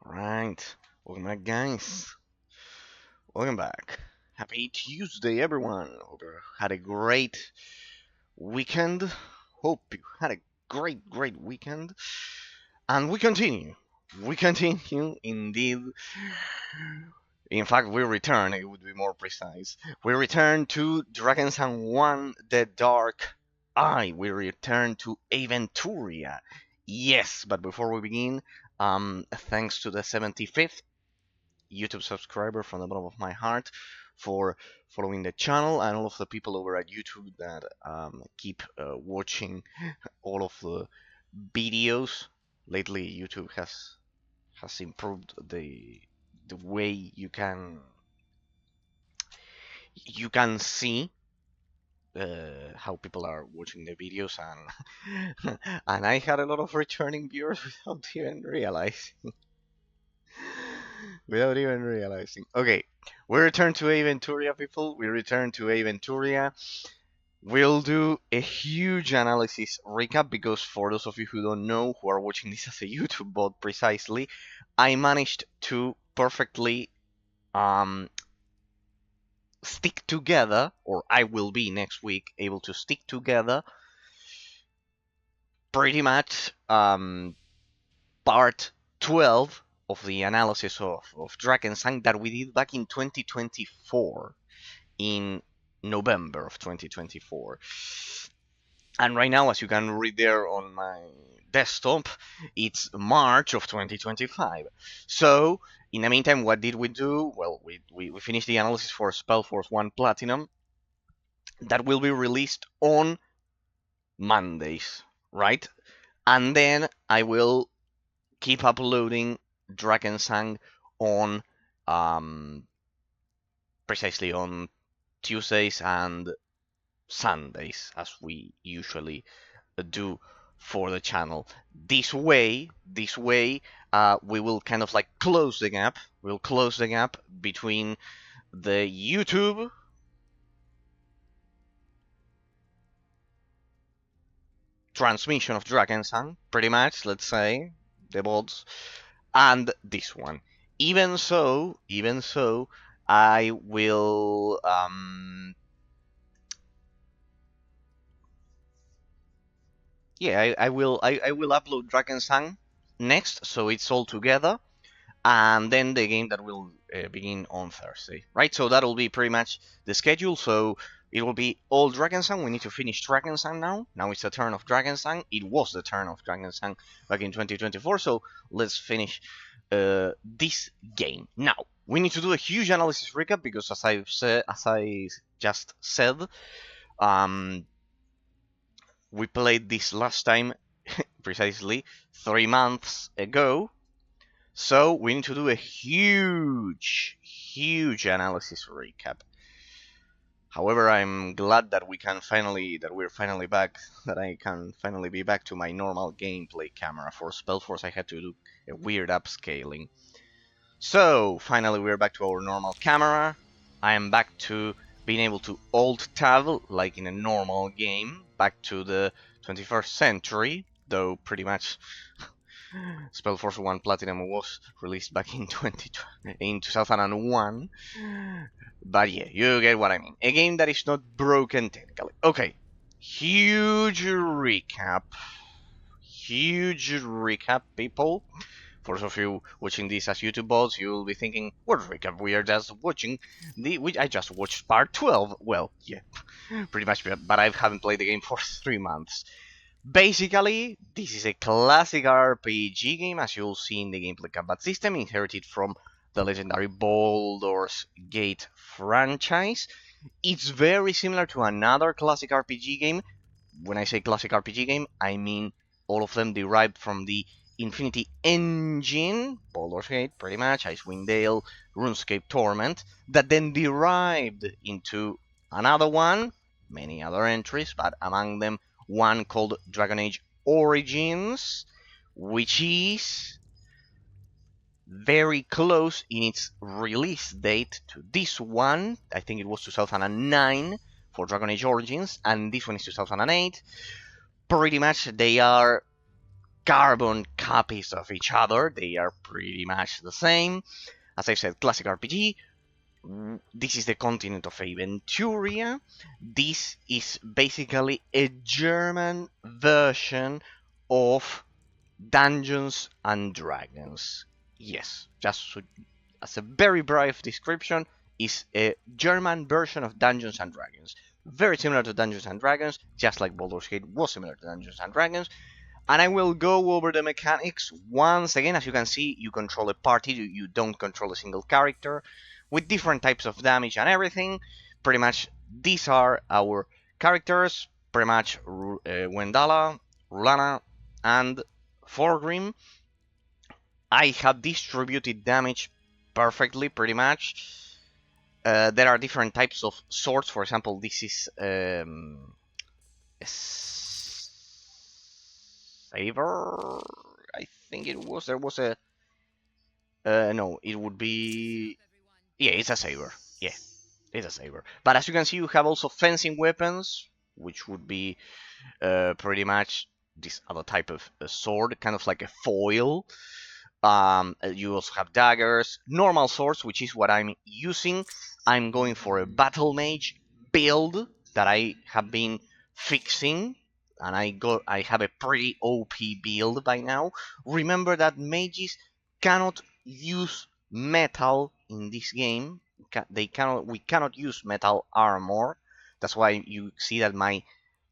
Alright, welcome back, guys. Welcome back. Happy Tuesday, everyone. Hope you had a great weekend. Hope you had a great weekend. And we continue. We continue, indeed. In fact, we return, it would be more precise. We return to Drakensang 1, The Dark Eye. We return to Aventuria. Yes, but before we begin, thanks to the 75th YouTube subscriber from the bottom of my heart for following the channel and all of the people over at YouTube that keep watching all of the videos. Lately, YouTube has improved the way you can see how people are watching the videos, and and I had a lot of returning viewers without even realizing. Without even realizing. Okay, we return to Aventuria, people. We return to Aventuria. We'll do a huge analysis recap because for those of you who don't know, who are watching this as a YouTube bot precisely, I managed to perfectly stick together, or I will be next week able to stick together pretty much part 12 of the analysis of Drakensang that we did back in 2024, in November of 2024. And right now, as you can read there on my desktop, it's March of 2025. So, in the meantime, what did we do? Well, we finished the analysis for Spellforce 1 Platinum that will be released on Mondays, right? And then I will keep uploading Drakensang on precisely on Tuesdays and Sundays, as we usually do for the channel. This way, we will kind of like close the gap. We'll close the gap between the YouTube transmission of Drakensang, pretty much, let's say, the bots, and this one. Even so, I will I will upload Drakensang next, so it's all together, and then the game that will begin on Thursday, right? So that'll be pretty much the schedule. So it will be all Drakensang. We need to finish Drakensang now. Now it's the turn of Drakensang. It was the turn of Drakensang back in 2024. So let's finish this game now. We need to do a huge analysis recap because, as I just said, we played this last time precisely 3 months ago. So we need to do a huge analysis recap. However, I'm glad that we're finally back, that I can finally be back to my normal gameplay camera. For Spellforce, I had to do a weird upscaling. So, finally we're back to our normal camera. I am back to being able to Alt-Tab like in a normal game, back to the 21st century, though pretty much Spellforce 1 Platinum was released back in 2001. But yeah, you get what I mean. A game that is not broken technically. Okay, huge recap, people. For those of you watching this as YouTube bots, you will be thinking, what recap? We are just watching I just watched part 12. Well, yeah, pretty much, but I haven't played the game for 3 months. Basically, this is a classic RPG game, as you'll see in the gameplay combat system, inherited from the legendary Baldur's Gate franchise. It's very similar to another classic RPG game. When I say classic RPG game, I mean all of them derived from the Infinity Engine, Baldur's Gate, pretty much, Icewind Dale, RuneScape Torment, that then derived into another one, many other entries, but among them one called Dragon Age Origins, which is very close in its release date to this one. I think it was 2009 for Dragon Age Origins, and this one is 2008. Pretty much they are carbon copies of each other. They are pretty much the same. As I said, classic RPG. This is the continent of Aventuria. This is basically a German version of Dungeons and Dragons. Yes, just as a very brief description, is a German version of Dungeons and Dragons. Very similar to Dungeons and Dragons, just like Baldur's Gate was similar to Dungeons and Dragons. And I will go over the mechanics once again. As you can see, you control a party, you don't control a single character, with different types of damage and everything. Pretty much, these are our characters. Pretty much, Wendala, Rulana, and Forgrim. I have distributed damage perfectly, pretty much. There are different types of swords. For example, this is a saber. I think it was. There was a. No, it would be. Yeah, it's a saber. Yeah, it's a saber. But as you can see, you have also fencing weapons, which would be pretty much this other type of sword, kind of like a foil. You also have daggers, normal swords, which is what I'm using. I'm going for a battle mage build that I have been fixing, and I have a pretty OP build by now. Remember that mages cannot use metal in this game. We cannot use metal armor. That's why you see that my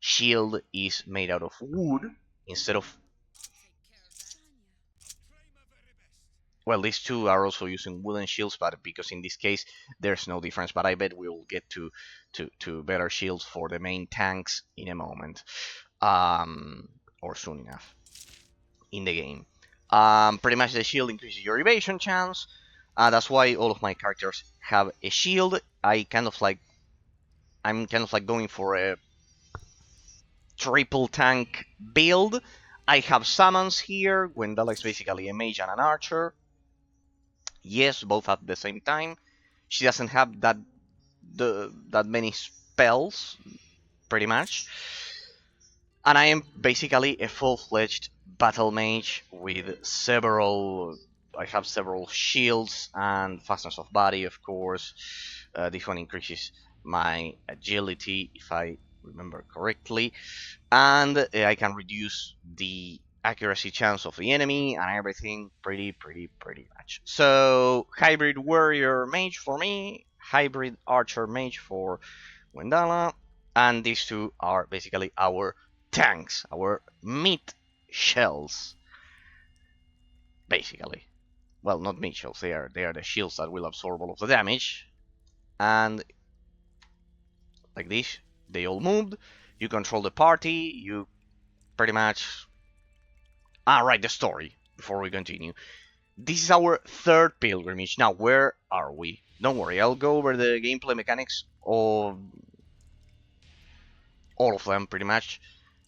shield is made out of wood instead of. Well, these two are also using wooden shields, but because in this case there's no difference. But I bet we will get to better shields for the main tanks in a moment, or soon enough in the game. Pretty much the shield increases your evasion chance. That's why all of my characters have a shield. I'm kind of like going for a triple tank build. I have summons here. Gwendala is basically a mage and an archer. Yes, both at the same time. She doesn't have that many spells, pretty much. And I am basically a full-fledged battle mage with several. I have several shields and fastness of body, of course. This one increases my agility, if I remember correctly, and I can reduce the accuracy chance of the enemy and everything pretty much. So hybrid warrior mage for me, hybrid archer mage for Wendala, and these two are basically our tanks, our meat shells, basically. Well, not meat shells, they are the shields that will absorb all of the damage. And like this, they all moved. You control the party, you pretty much. Right, the story, before we continue. This is our third pilgrimage. Now, where are we? Don't worry, I'll go over the gameplay mechanics of all of them, pretty much,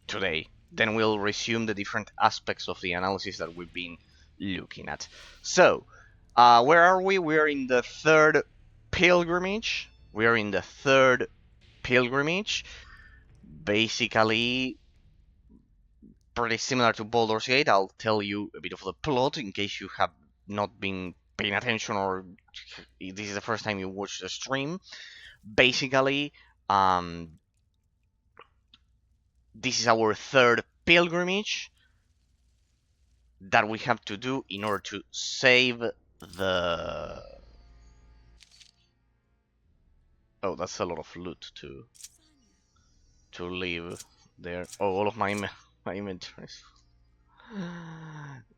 today. Then we'll resume the different aspects of the analysis that we've been looking at. So, where are we? We're in the third pilgrimage. Basically, pretty similar to Baldur's Gate. I'll tell you a bit of the plot in case you have not been paying attention or this is the first time you watch the stream. Basically, this is our third pilgrimage that we have to do in order to save the. Oh, that's a lot of loot to leave there. Oh, all of my inventories.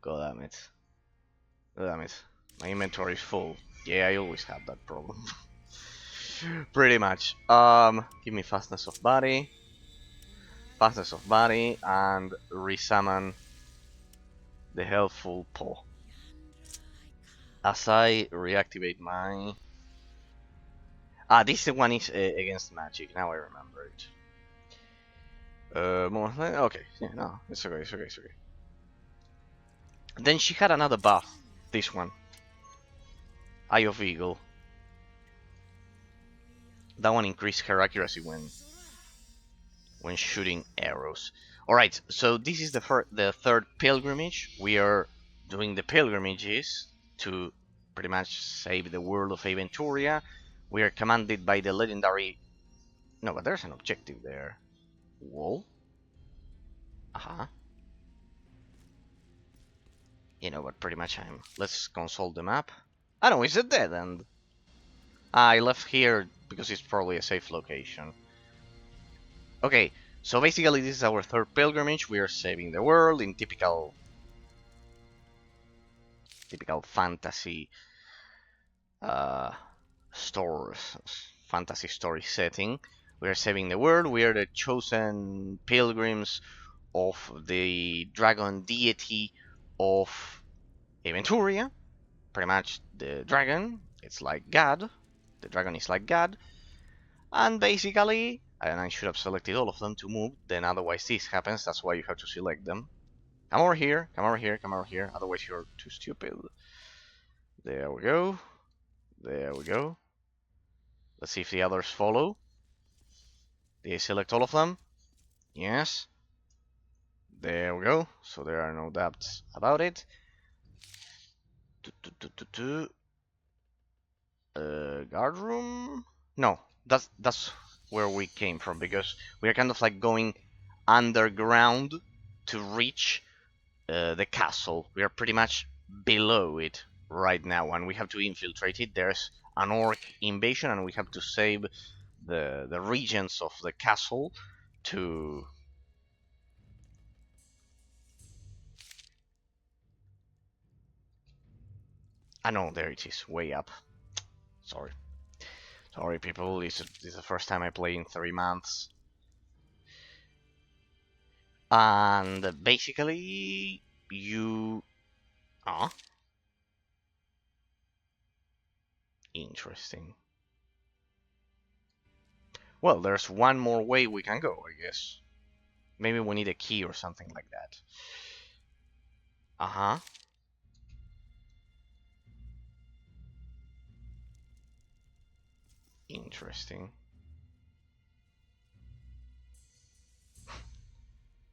God damn it. My inventory is full. Yeah, I always have that problem. Pretty much. Give me fastness of body, and resummon the helpful paw. As I reactivate my. This one is against magic. Now I remember it. More. Okay. Yeah, no, it's okay. Then she had another buff. This one. Eye of Eagle. That one increased her accuracy when shooting arrows. Alright, so this is the third pilgrimage. We are doing the pilgrimages to pretty much save the world of Aventuria. We are commanded by the legendary... No, but there's an objective there. Wall? Uh-huh. You know what, pretty much Let's consult the map. I know, it's a dead end. I left here because it's probably a safe location. Okay, so basically this is our third pilgrimage. We are saving the world in typical fantasy uh, stores, fantasy story setting. We are saving the world. We are the chosen pilgrims of the dragon deity of Aventuria. Pretty much the dragon. It's like God. The dragon is like God. And basically, and I should have selected all of them to move, then otherwise this happens. That's why you have to select them. Come over here, come over here, come over here. Otherwise you're too stupid. There we go. There we go. Let's see if the others follow. They select all of them. Yes. There we go. So there are no doubts about it. Guard room? No, that's where we came from, because we are kind of like going underground to reach the castle. We are pretty much below it right now, and we have to infiltrate it. There's an orc invasion, and we have to save the regions of the castle to... I know, there it is, way up. Sorry. Sorry, people, this is the first time I play in 3 months. And basically, you... Ah. Interesting. Well, there's one more way we can go, I guess. Maybe we need a key or something like that. Uh-huh. Interesting.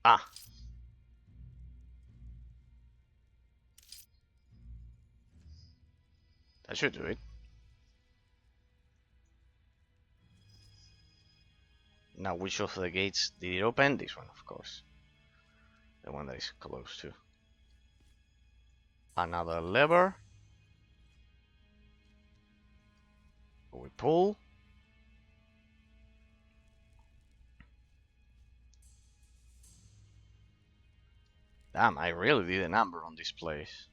Ah. That should do it. Now, which of the gates did it open? This one, of course. The one that is close to. Another lever. We pull. Damn, I really did a number on this place.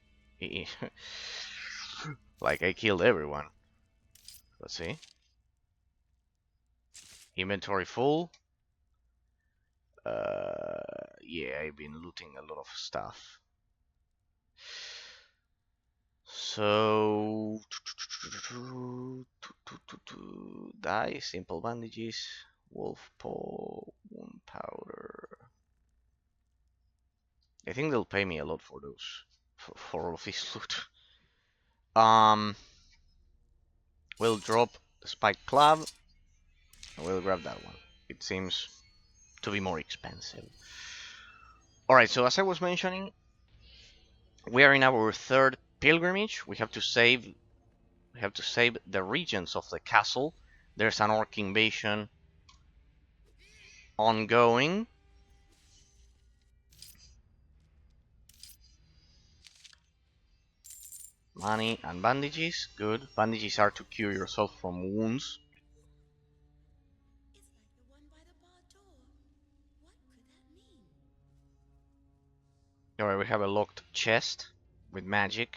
Like, I killed everyone. Let's see. Inventory full. Yeah, I've been looting a lot of stuff. So... Die, simple bandages, wolf paw, wound powder. I think they'll pay me a lot for those, for all of this loot. We'll drop the spiked club, and we'll grab that one. It seems to be more expensive. Alright, so as I was mentioning, we are in our third pilgrimage. We have to save the regions of the castle. There's an orc invasion ongoing. Money and bandages. Good. Bandages are to cure yourself from wounds. Alright, we have a locked chest with magic.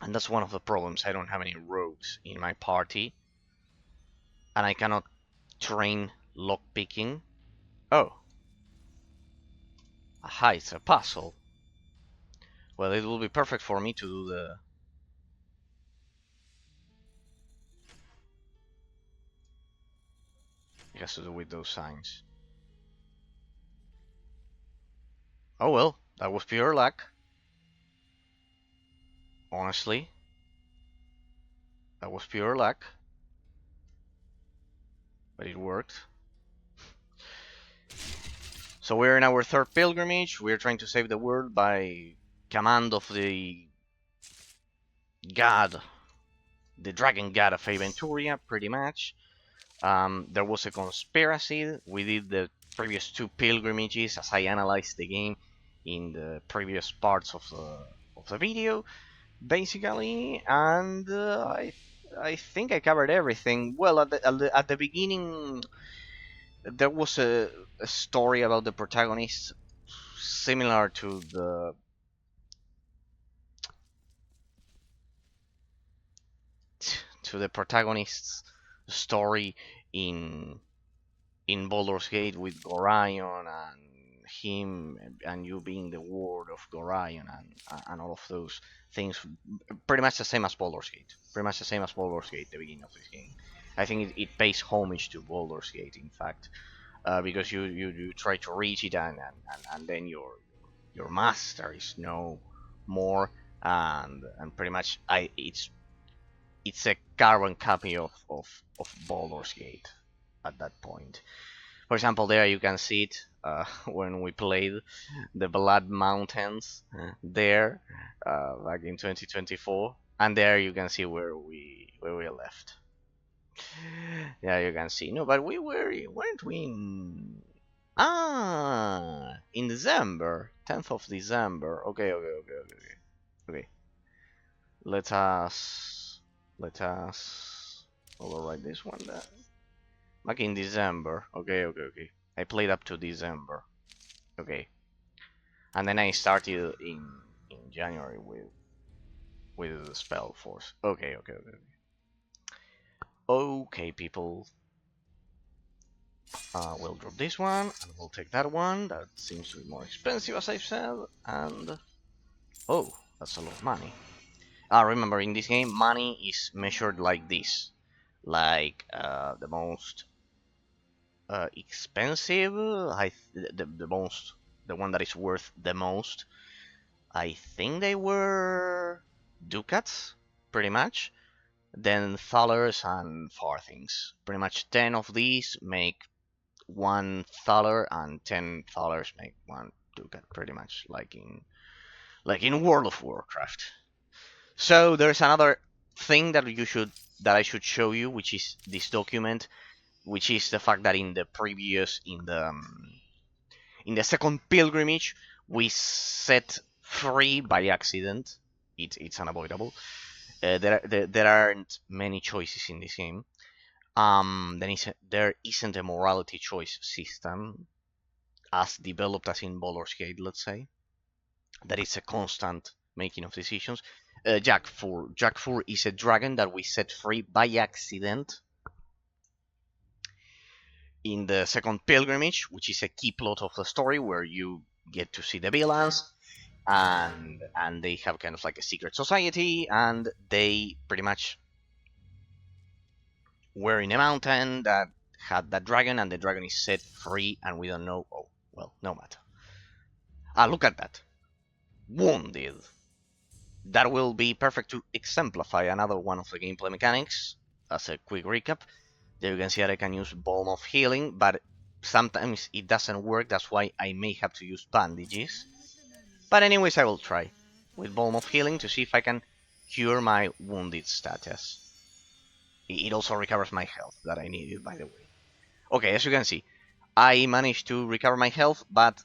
And that's one of the problems. I don't have any rogues in my party. And I cannot train lockpicking. Oh. Aha, it's a puzzle. Well, it will be perfect for me to do the... It has to do with those signs. Oh well, that was pure luck. Honestly. That was pure luck. But it worked. So we're in our third pilgrimage. We're trying to save the world by command of the god, the dragon god of Aventuria, pretty much. There was a conspiracy. We did the previous two pilgrimages as I analyzed the game in the previous parts of the video, basically, and I think I covered everything. Well, at the beginning, there was a story about the protagonist similar to the protagonist's story in Baldur's Gate with Gorion and him and you being the ward of Gorion and all of those things. Pretty much the same as Baldur's Gate. Pretty much the same as Baldur's Gate, the beginning of this game. I think it pays homage to Baldur's Gate, in fact, because you try to reach it and then your master is no more, and pretty much it's a carbon copy of Baldur's Gate at that point. For example, there you can see it when we played the Blood Mountains there back in 2024, and there you can see where we left. Yeah, you can see. No, but weren't we in in December, 10th of December. Okay. Let us overwrite this one then. Back in December. Okay. I played up to December. Okay. And then I started in January with the spell force. Okay. Okay, people. We'll drop this one and we'll take that one. That seems to be more expensive, as I've said. And oh, that's a lot of money. Remember, in this game, money is measured like this, like the most expensive, the one that is worth the most. I think they were ducats, pretty much. Then thalers and farthings. Pretty much 10 of these make 1 thaler, and 10 thalers make 1 ducat. Pretty much like in World of Warcraft. So there's another thing that I should show you, which is this document, which is the fact that in the second pilgrimage we set free by accident. It's unavoidable. There aren't many choices in this game. There isn't a morality choice system as developed as in Baldur's Gate, let's say. That is a constant making of decisions. Jack Fur is a dragon that we set free by accident in the second pilgrimage, which is a key plot of the story where you get to see the villains, and they have kind of like a secret society, and they pretty much were in a mountain that had that dragon, and the dragon is set free, and we don't know. Oh, well, no matter. Look at that. Wounded. That will be perfect to exemplify another one of the gameplay mechanics. As a quick recap, there you can see that I can use Balm of Healing, but sometimes it doesn't work. That's why I may have to use bandages. But anyways, I will try with Balm of Healing to see if I can cure my wounded status. It also recovers my health that I needed, by the way. Okay, as you can see, I managed to recover my health, but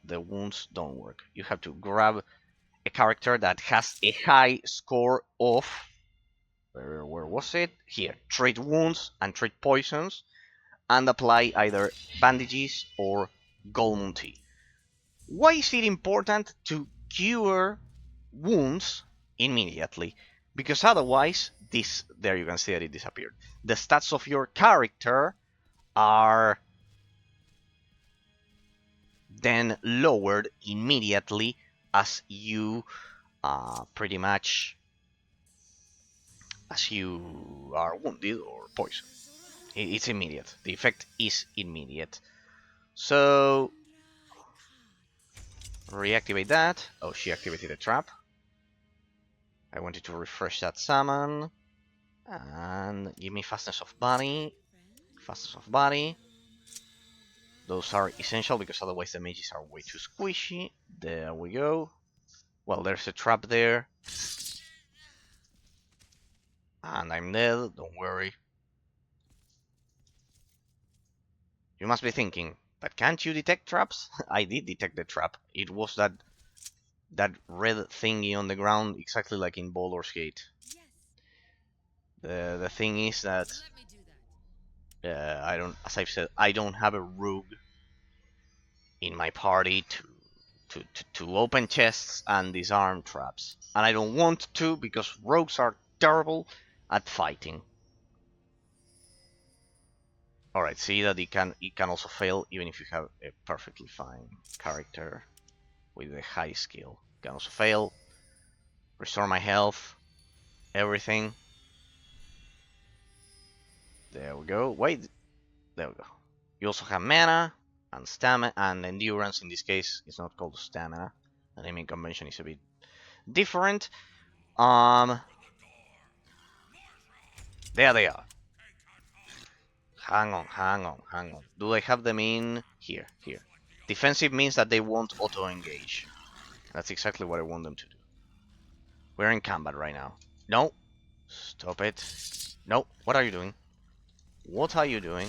the wounds don't work. You have to grab a character that has a high score of, where was it? Here, treat wounds and treat poisons, and apply either bandages or golden tea. Why is it important to cure wounds immediately? Because otherwise, there you can see that it disappeared. The stats of your character are then lowered immediately as you pretty much as you are wounded or poisoned. It's immediate. The effect is immediate. So reactivate that. Oh, she activated a trap. I wanted to refresh that summon. And give me fastness of body. Fastness of body. Those are essential because otherwise the mages are way too squishy. There we go. Well, there's a trap there. And I'm dead, don't worry. You must be thinking, but can't you detect traps? I did detect the trap. It was that red thingy on the ground, exactly like in Baldur's Gate. The thing is that I don't, as I've said, I don't have a rogue in my party to open chests and disarm traps, and I don't want to because rogues are terrible at fighting. All right, see that it can also fail even if you have a perfectly fine character with a high skill. It can also fail. Restore my health, everything. There we go. Wait, there we go. You also have mana and stamina and endurance. In this case, it's not called stamina. The naming convention is a bit different. There they are. Hang on, hang on, hang on. Do I have them in here? Here. Defensive means that they won't auto-engage. That's exactly what I want them to do. We're in combat right now. No. Stop it. No. What are you doing? What are you doing?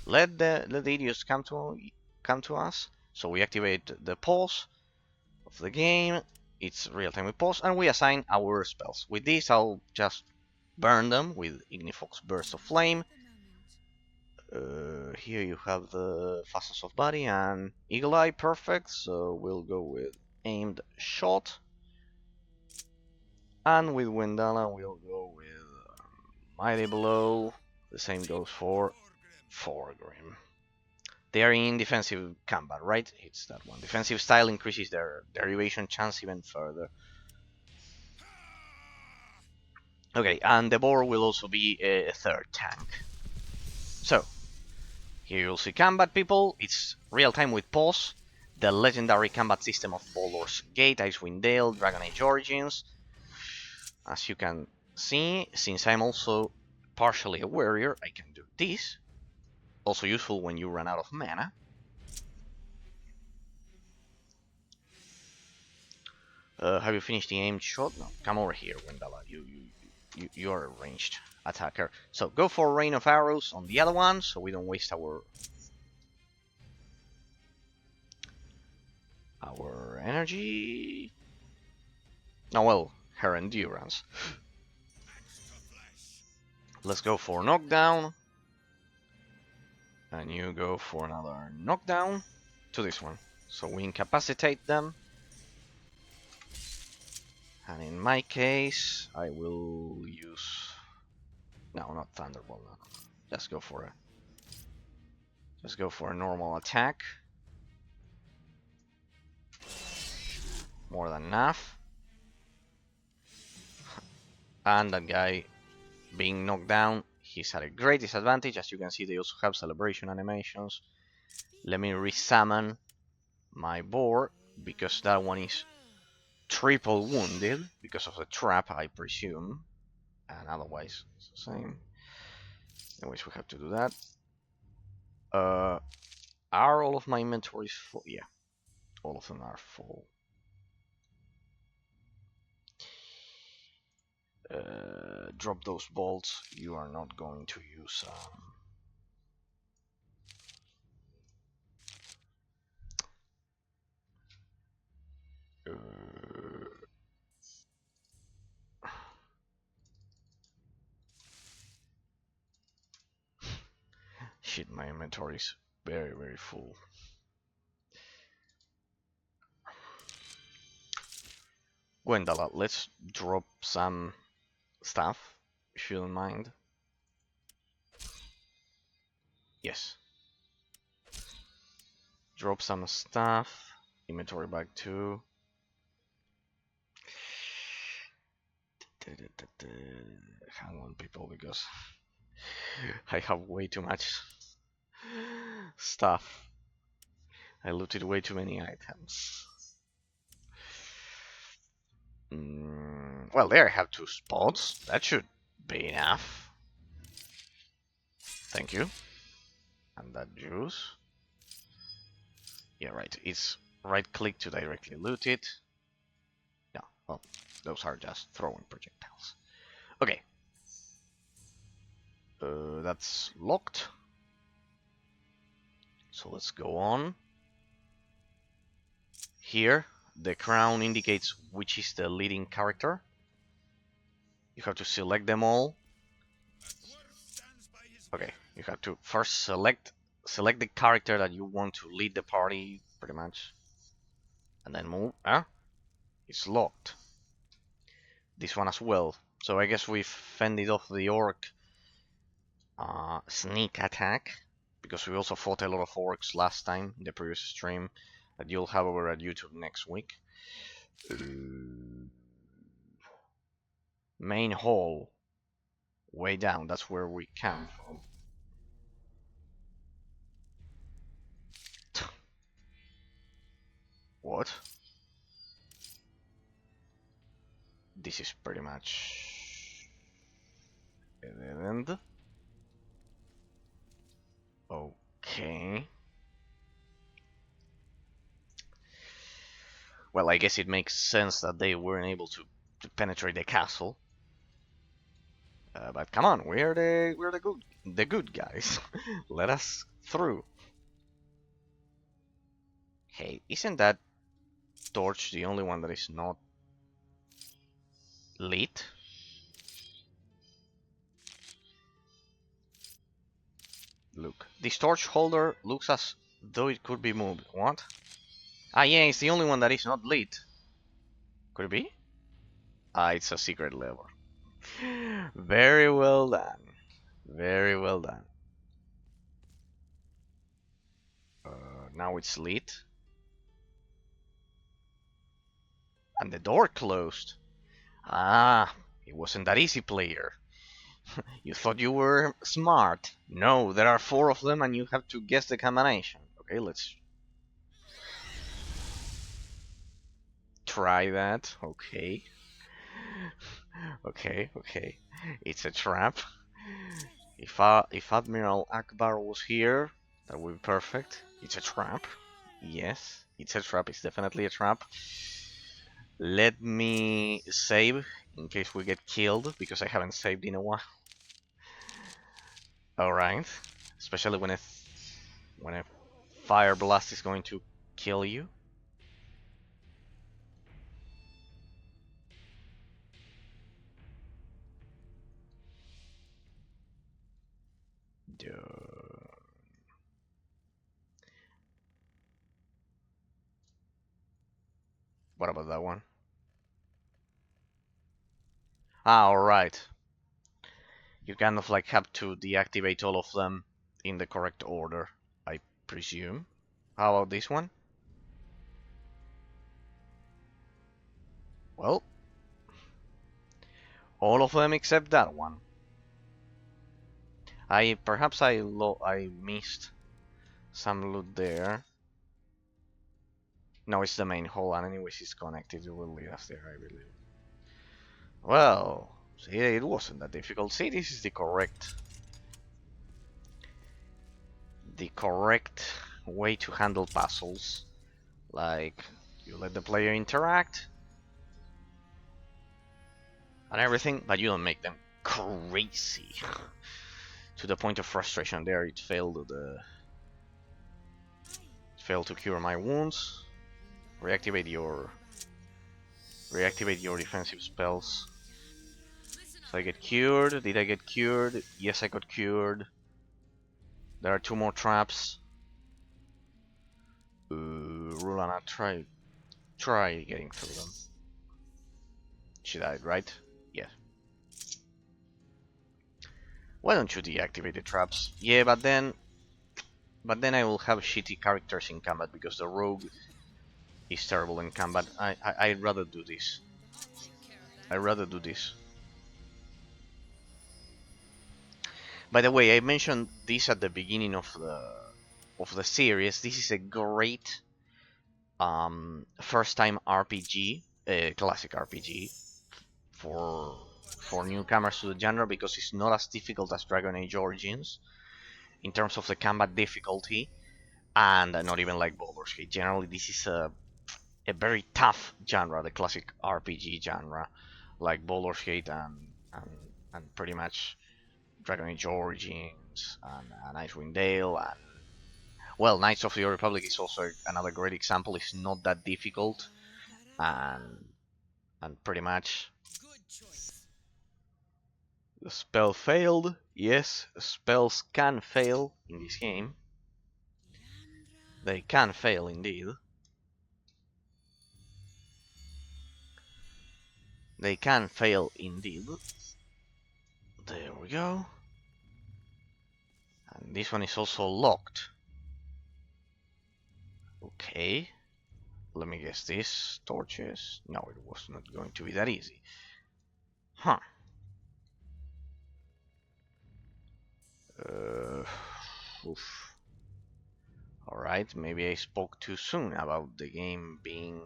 Let the idiots come to us. So we activate the pause of the game. It's real time with pause, and we assign our spells. With this, I'll just burn them with Ignifox Burst of Flame. Here you have the Fastness of Body and Eagle Eye, perfect. So we'll go with Aimed Shot. And with Windala, we'll go with Mighty Blow. The same goes for Grim. They are in defensive combat, right? It's that one. Defensive style increases their derivation chance even further. Okay, and the boar will also be a third tank. So, here you'll see combat people. It's real time with pause. The legendary combat system of Baldur's Gate, Icewind Dale, Dragon Age Origins. As you can see, since I'm also partially a warrior, I can do this. Also useful when you run out of mana. Have you finished the aimed shot? No, come over here, Wendala. You're a ranged attacker. So go for rain of arrows on the other one, so we don't waste our energy. Oh well, her endurance. Let's go for knockdown. And you go for another knockdown to this one. So we incapacitate them. And in my case, I will use... No, not Thunderbolt. No. Just go for a normal attack. More than enough. And that guy being knocked down, he's at a great disadvantage. As you can see, they also have celebration animations. Let me resummon my boar, because that one is triple wounded because of the trap, I presume. And otherwise, it's the same. Anyways, we have to do that. Are all of my inventories full? Yeah, all of them are full. Drop those bolts. You are not going to use shit, my inventory is very, very full. Gwendala, let's drop some stuff, if you don't mind. Yes. Drop some stuff. Inventory bag 2. Hang on, people, because I have way too much stuff. I looted way too many items. Well, there I have 2 spots. That should be enough. Thank you. And that juice. Yeah, right. It's right click to directly loot it. Yeah, well, those are just throwing projectiles. Okay. That's locked. So let's go on. Here, the crown indicates which is the leading character. You have to select them all. Okay, you have to first select the character that you want to lead the party, pretty much. And then move. It's locked. This one as well. So I guess we fended off the orc sneak attack, because we also fought a lot of orcs last time in the previous stream that you'll have over at YouTube next week. Main hall, way down, that's where we came from. What? This is pretty much a dead end. Okay. Well, I guess it makes sense that they weren't able to penetrate the castle. But come on, we're the good guys. Let us through. Hey, isn't that torch the only one that is not lit? Look, this torch holder looks as though it could be moved. What? Ah, yeah, it's the only one that is not lit. Could it be? Ah, it's a secret lever. Very well done. Very well done. Now it's lit. And the door closed. Ah, it wasn't that easy, player. You thought you were smart. No, there are 4 of them and you have to guess the combination. Okay, let's try that. Okay. Okay. It's a trap. If Admiral Akbar was here, that would be perfect. It's a trap. Yes, it's a trap. It's definitely a trap. Let me save in case we get killed, because I haven't saved in a while. Alright. Especially when a fire blast is going to kill you. What about that one? Ah, alright. You kind of like have to deactivate all of them in the correct order, I presume. How about this one? Well, all of them except that one. Perhaps I missed some loot there. No, it's the main hall, and anyways it's connected. It will lead us there, I believe. Well, see, it wasn't that difficult. See, this is the correct way to handle puzzles. Like, you let the player interact and everything, but you don't make them crazy to the point of frustration. There, it failed to cure my wounds. Reactivate your defensive spells. So I get cured. Did I get cured? Yes, I got cured. There are 2 more traps. Rulana, try getting through them. She died, right? Yeah. Why don't you deactivate the traps? Yeah, but then I will have shitty characters in combat, because the rogue is terrible in combat. I'd rather do this. By the way, I mentioned this at the beginning of the series. This is a great first time RPG, classic RPG for newcomers to the genre, because it's not as difficult as Dragon Age Origins in terms of the combat difficulty, and not even like Baldur's Gate. Generally, this is a very tough genre, the classic RPG genre, like Baldur's Gate and, and pretty much Dragon Age Origins and Icewind Dale and well, Knights of the Old Republic is also another great example. It's not that difficult and pretty much the spell failed. Yes, spells can fail in this game. They can fail indeed. They can fail indeed. There we go. And this one is also locked. Okay. Let me guess this. Torches. No, it was not going to be that easy. Huh. Oof. Alright, maybe I spoke too soon about the game being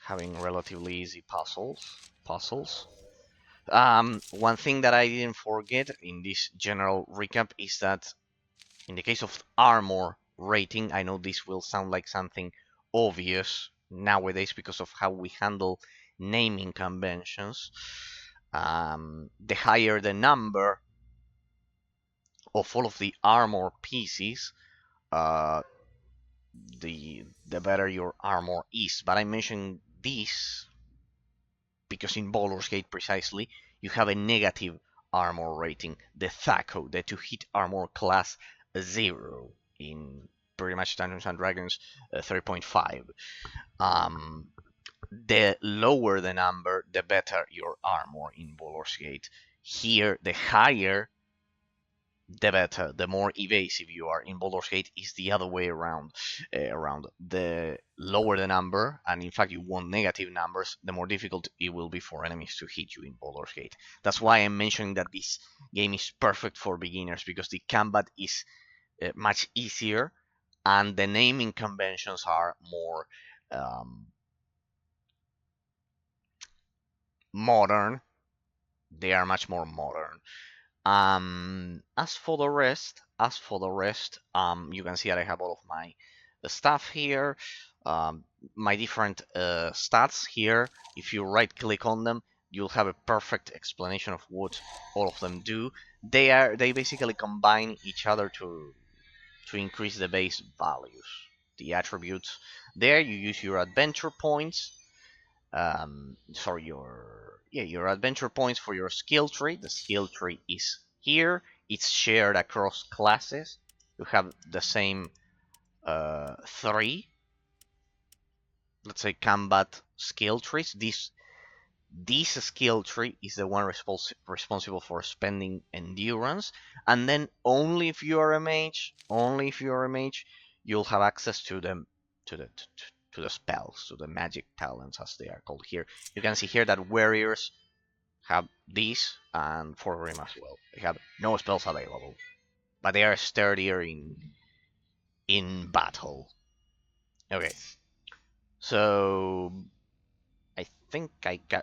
having relatively easy puzzles. One thing that I didn't forget in this general recap is that in the case of armor rating, I know this will sound like something obvious nowadays because of how we handle naming conventions. The higher the number of all of the armor pieces, the better your armor is. But I mentioned this because in Baldur's Gate precisely, you have a negative armor rating, the THACO, the to-hit armor class 0 in pretty much Dungeons and Dragons 3.5. The lower the number, the better your armor in Baldur's Gate. Here, the higher, the better, the more evasive you are. In Baldur's Gate is the other way around. The lower the number, and in fact you want negative numbers, the more difficult it will be for enemies to hit you in Baldur's Gate. That's why I'm mentioning that this game is perfect for beginners, because the combat is much easier, and the naming conventions are more modern. They are much more modern. As for the rest, you can see that I have all of my stuff here, my different stats here. If you right click on them, you'll have a perfect explanation of what all of them do. They basically combine each other to increase the base values, the attributes. There you use your adventure points. Sorry, your adventure points for your skill tree. The skill tree is here. It's shared across classes. You have the same 3, let's say, combat skill trees. This skill tree is the one responsible for spending endurance, and then only if you are a mage, you'll have access to them, to the spells, to the magic talents as they are called here. You can see here that warriors have these, and for Grim as well. They have no spells available, but they are sturdier in battle. Okay, so I think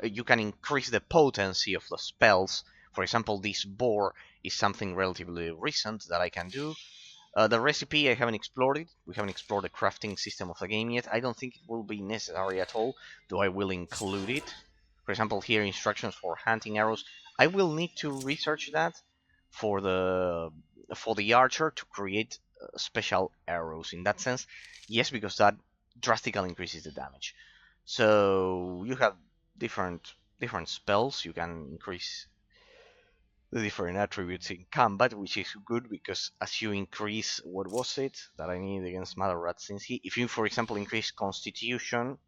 you can increase the potency of the spells. For example, this boar is something relatively recent that I can do. The recipe, I haven't explored it. We haven't explored the crafting system of the game yet. I don't think it will be necessary at all, though I will include it. For example, here, instructions for hunting arrows. I will need to research that for the archer to create special arrows. In that sense, yes, because that drastically increases the damage. So you have different spells. You can increase the different attributes in combat, which is good because as you increase, what was it that I need against Mother Radzinski? If you, for example, increase Constitution,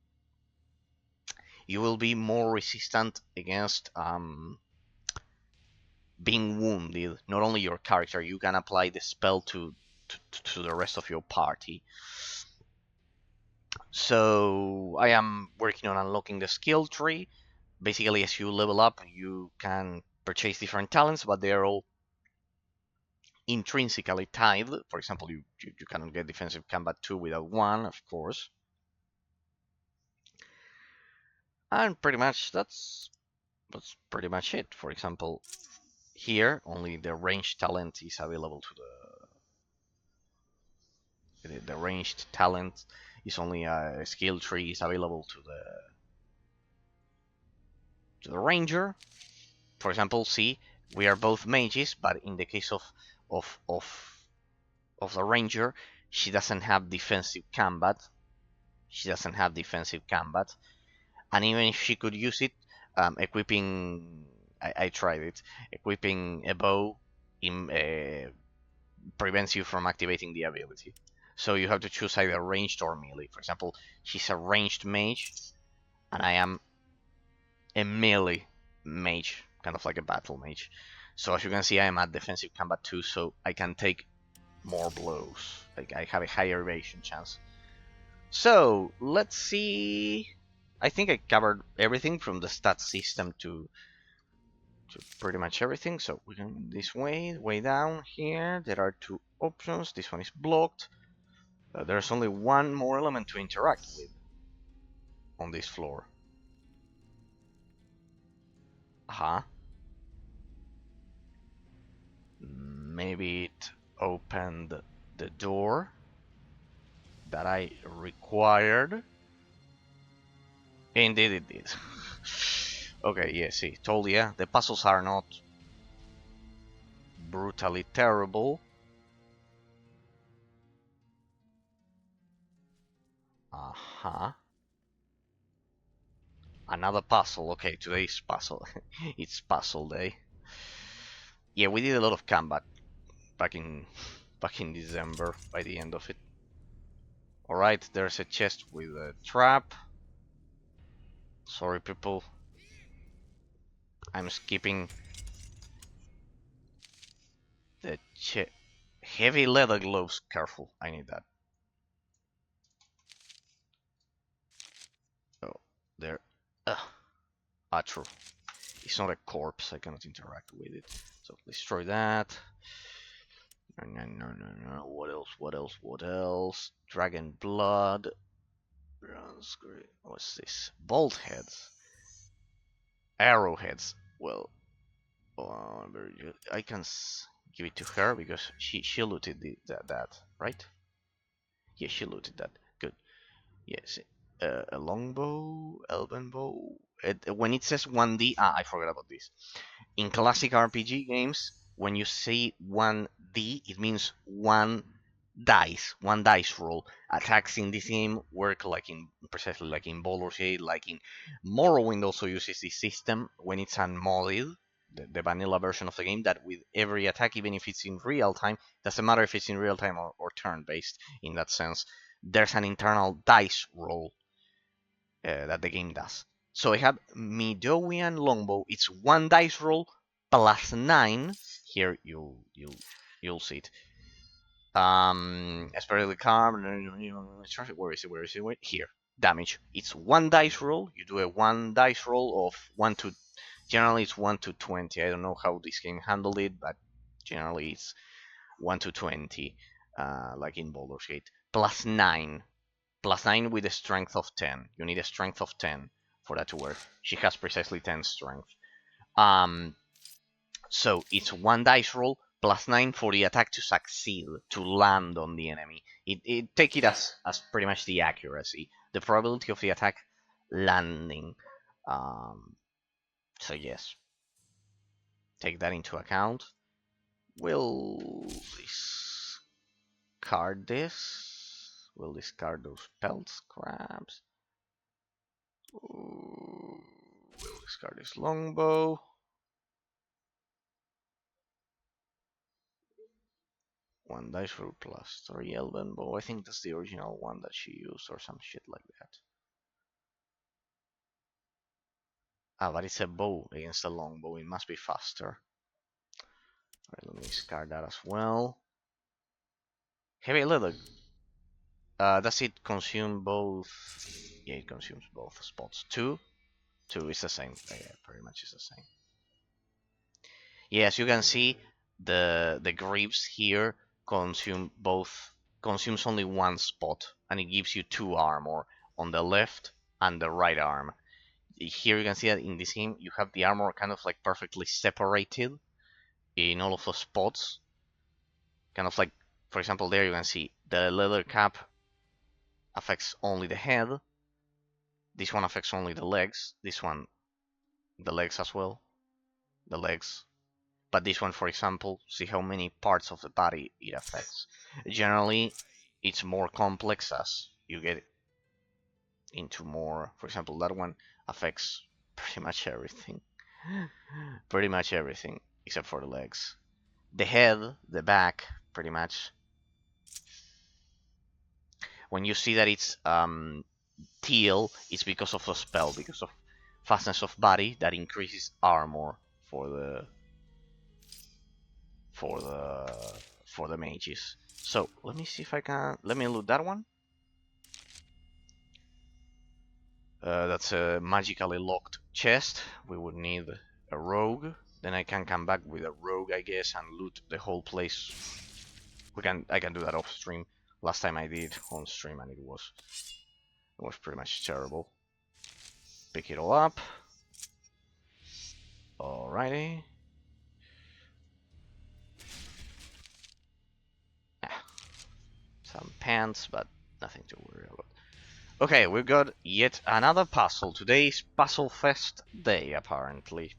you will be more resistant against being wounded. Not only your character, you can apply the spell to the rest of your party. So I am working on unlocking the skill tree. Basically, as you level up, you can purchase different talents, but they are all intrinsically tied. For example, you cannot get defensive combat 2 without 1, of course. And pretty much that's that's pretty much it. For example, here only the ranged talent is available to the ranged talent is only a skill tree is available to the ranger. For example, see, we are both mages, but in the case of of of the ranger, she doesn't have defensive combat. She doesn't have defensive combat, and even if she could use it, equipping. I tried it. Equipping a bow in, prevents you from activating the ability. So you have to choose either ranged or melee. For example, she's a ranged mage, and I am a melee mage, kind of like a battle mage. So as you can see, I am at defensive combat 2, so I can take more blows. Like I have a higher evasion chance. So let's see. I think I covered everything from the stat system to pretty much everything. So we can this way down here. There are two options. This one is blocked. There's only one more element to interact with on this floor. Maybe it opened the door that I required. Indeed it did. Okay, yeah, see, told ya, the puzzles are not brutally terrible. Another puzzle. Okay, today's puzzle. It's puzzle day. Yeah, we did a lot of combat back in December by the end of it. Alright, there's a chest with a trap. Sorry people. I'm skipping the heavy leather gloves. Careful, I need that. Oh, there. True. It's not a corpse, I cannot interact with it. So destroy that. No. What else? Dragon blood. What's this? Bolt heads. Arrowheads. Well, very good. I can give it to her because she looted that, right? Yeah, she looted that. Good. Yes. A longbow, elven bow. When it says 1D, I forgot about this. In classic RPG games, when you say 1D, it means one dice roll. Attacks in this game work precisely like in Baldur's Gate, like in Morrowind also uses this system when it's unmodded, the vanilla version of the game, that with every attack, even if it's in real time, doesn't matter if it's in real time or turn-based in that sense, there's an internal dice roll that the game does. So I have Midowian Longbow. It's one dice roll plus 9. Here you'll see it. Especially carved. Where is it? Wait, here. Damage. It's one dice roll. You do a one dice roll of 1 to. Generally, it's 1 to 20. I don't know how this game handled it, but generally it's 1 to 20, like in Baldur's Gate. Plus 9. Plus 9 with a strength of 10. You need a strength of 10 for that to work. She has precisely 10 strength. So it's one dice roll plus 9 for the attack to succeed, to land on the enemy. Take it as pretty much the accuracy, the probability of the attack landing. So yes, take that into account. We'll discard this. We'll discard those pelts, crabs. We'll discard this longbow. One dice roll plus 3 elven bow. I think that's the original one that she used or some shit like that. But it's a bow against a longbow. It must be faster. Alright, let me discard that as well. Heavy leather. Does it consume both? Yeah, it consumes both spots. 2 is the same. Yeah, pretty much is the same. Yeah, as you can see, the greaves here consumes only one spot, and it gives you 2 armor on the left and the right arm. here you can see that in this game you have the armor kind of like perfectly separated in all of the spots. Kind of like, for example, there you can see the leather cap affects only the head. This one affects only the legs. This one, the legs as well. The legs. But this one, for example, see how many parts of the body it affects. Generally, it's more complex as you get into more. For example, that one affects pretty much everything. Pretty much everything, except for the legs. The head, the back, pretty much. When you see that it's teal, it's because of a spell, because of fastness of body that increases armor for the for the for the mages. So let me see if I can. Let me loot that one. That's a magically locked chest. We would need a rogue. Then I can come back with a rogue, I guess, and loot the whole place. I can do that off stream. Last time I did on stream, and it was pretty much terrible. Pick it all up. Alrighty. Some pants, but nothing to worry about. Okay, we've got yet another puzzle. Today's Puzzle Fest day, apparently.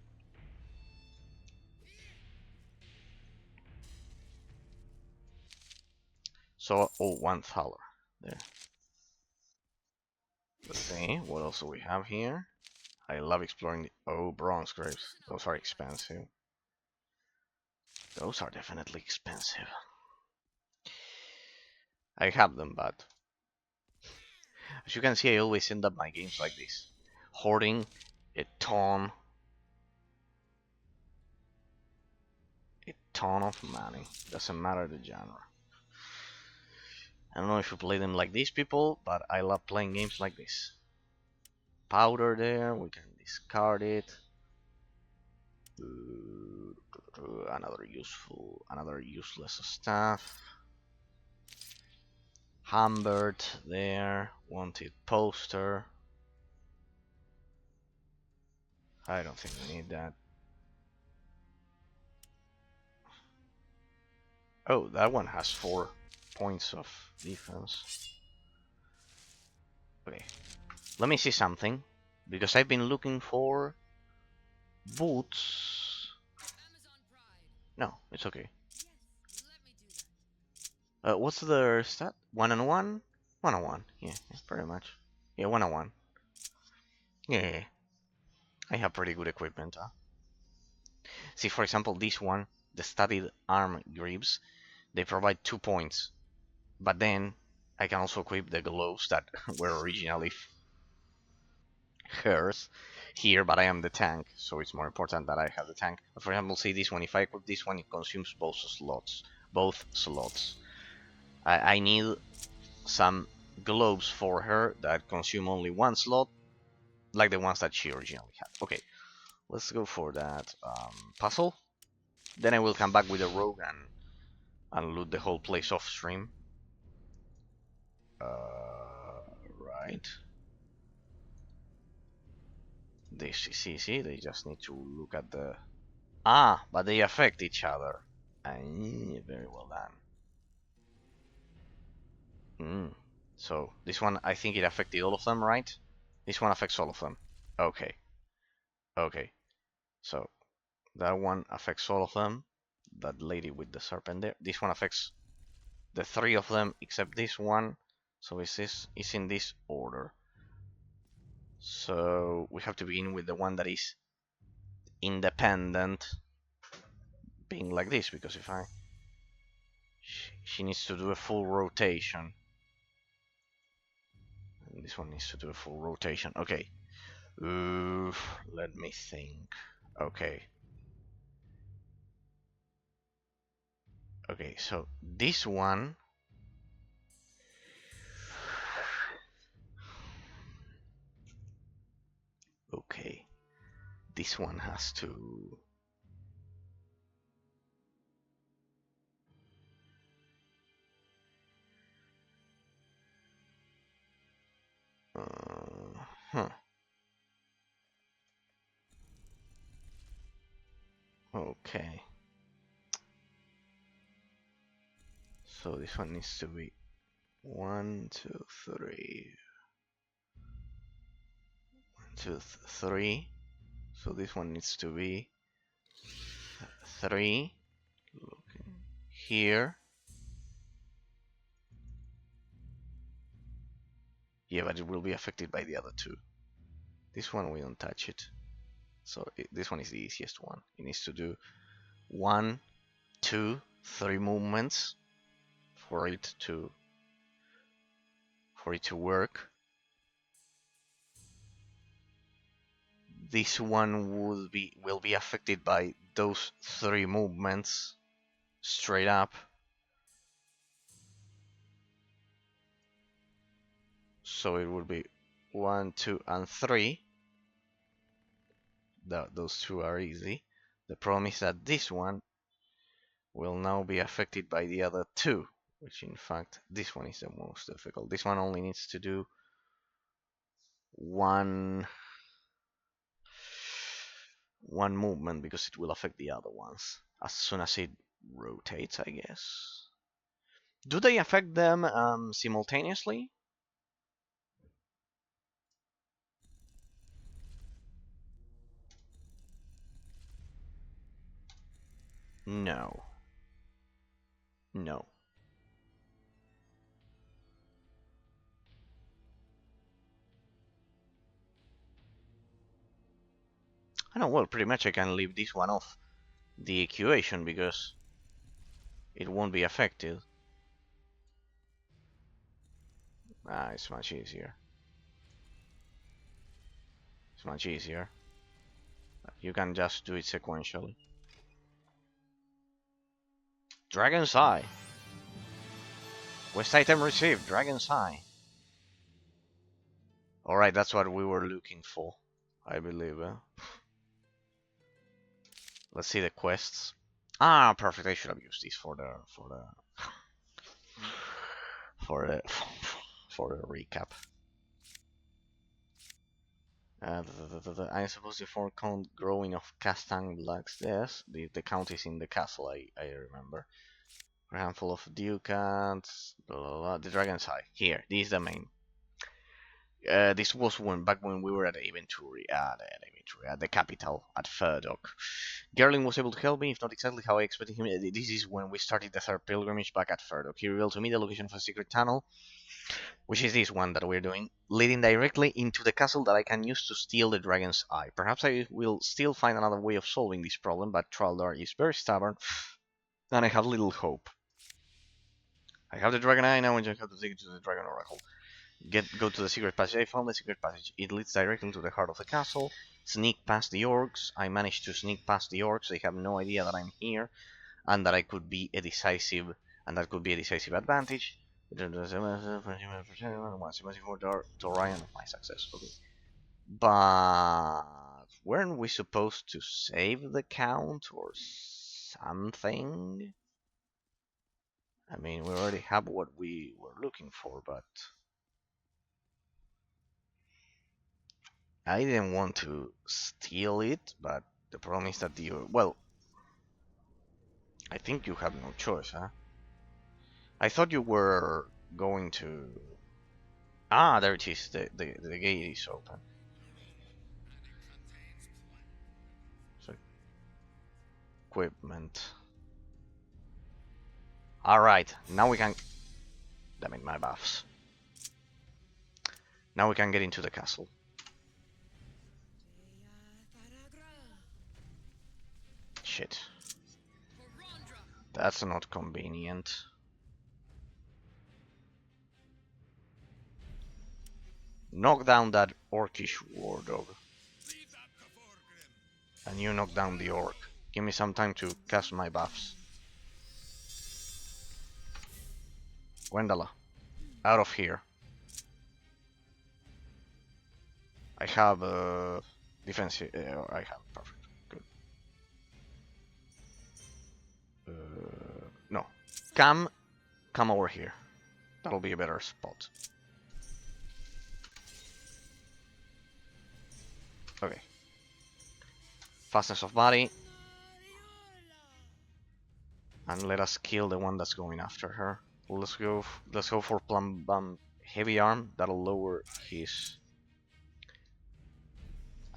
So, oh, $1 there. Let's see, what else do we have here? I love exploring the... Oh, bronze grapes. Those are expensive. Those are definitely expensive. I have them, but... As you can see, I always end up my games like this. Hoarding a ton of money. Doesn't matter the genre. I don't know if you play them like these people, but I love playing games like this. Powder there, we can discard it. Another useless stuff. Humbert there, wanted poster. I don't think we need that. Oh, that one has 4 points of defense. Okay, let me see something, because I've been looking for boots. No, it's okay. What's the stat? 1-on-1? 1-on-1, yeah, pretty much. Yeah, 1-on-1. Yeah, I have pretty good equipment, huh? See, for example, this one, the studded arm grips, they provide 2 points. But then, I can also equip the gloves that were originally hers here, but I am the tank, so it's more important that I have the tank. But for example, see this one, if I equip this one, it consumes both slots. I need some gloves for her that consume only 1 slot, like the ones that she originally had. Okay, let's go for that puzzle. Then I will come back with a rogue and loot the whole place off stream. Right. This is easy. They just need to look at the... Ah, but they affect each other. Very well done. So this one, I think it affected all of them, right? This one affects all of them. Okay. Okay. So that one affects all of them. That lady with the serpent there. This one affects the 3 of them except this one. So it's in this order. So we have to begin with the one that is independent, being like this, because if she needs to do a full rotation. And this one needs to do a full rotation. Okay. Let me think. Okay. Okay, so this one... Okay. This one has to... Huh. Okay. So this one needs to be 1, 2, 3. 1, 2, 3. So this one needs to be 3. Looking here. Yeah, but it will be affected by the other two. This one we don't touch it. So this one is the easiest one. It needs to do 1, 2, 3 movements for it to work. This one will be affected by those 3 movements straight up. So it will be 1, 2, and 3. Those 2 are easy. The problem is that this one will now be affected by the other 2, which in fact this one is the most difficult. This one only needs to do one movement because it will affect the other ones as soon as it rotates, I guess. Do they affect them simultaneously? No. No. I know, well, pretty much I can leave this one off the equation because it won't be affected. It's much easier. It's much easier. You can just do it sequentially. Dragon's Eye. Quest item received, Dragon's Eye. Alright, that's what we were looking for, I believe. Let's see the quests. Ah, perfect. I should have used these for the for the recap. I'm supposed to forecount growing of castang blocks. Yes, the count is in the castle. I remember. A handful of ducats. Blah, blah, blah. The Dragon's Eye. Here, this is the main. This was back when we were at the inventory, at the capital, at Ferdok. Gerling was able to help me, if not exactly how I expected him. This is when we started the third pilgrimage back at Ferdok. He revealed to me the location of a secret tunnel, which is this one that we're doing, leading directly into the castle that I can use to steal the Dragon's Eye. Perhaps I will still find another way of solving this problem, but Traldar is very stubborn, and I have little hope. I have the Dragon Eye now, and I have to take it to the Dragon Oracle. Go to the secret passage. I found the secret passage. It leads directly to the heart of the castle. Sneak past the orcs. I managed to sneak past the orcs. They have no idea that I'm here, and that could be a decisive advantage. To Ryan of my success. Okay. But weren't we supposed to save the count or something? I mean, we already have what we were looking for, but I didn't want to steal it, but the problem is that well, I think you have no choice, huh? I thought you were going to... Ah, there it is, the gate is open. So, equipment. Alright, now we can... Damn it, my buffs. Now we can get into the castle. Shit. That's not convenient. Knock down that orcish war dog. And you knock down the orc. Give me some time to cast my buffs. Gwendala, out of here. I have defense. I have perfect. Good. No, come over here. That'll be a better spot. Okay. Fastness of body. And let us kill the one that's going after her. Let's go. Let's go for Plum Bum Heavy Arm. That'll lower his.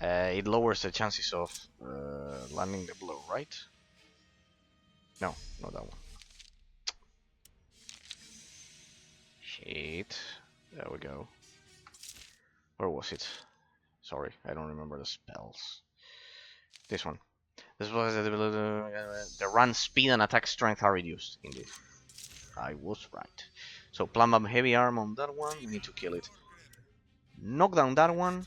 It lowers the chances of landing the blow, right? No, not that one. Shit. There we go. Where was it? Sorry, I don't remember the spells. This one. This was the run speed and attack strength are reduced. Indeed, I was right. So Plum Bomb Heavy Arm on that one. We need to kill it. Knock down that one.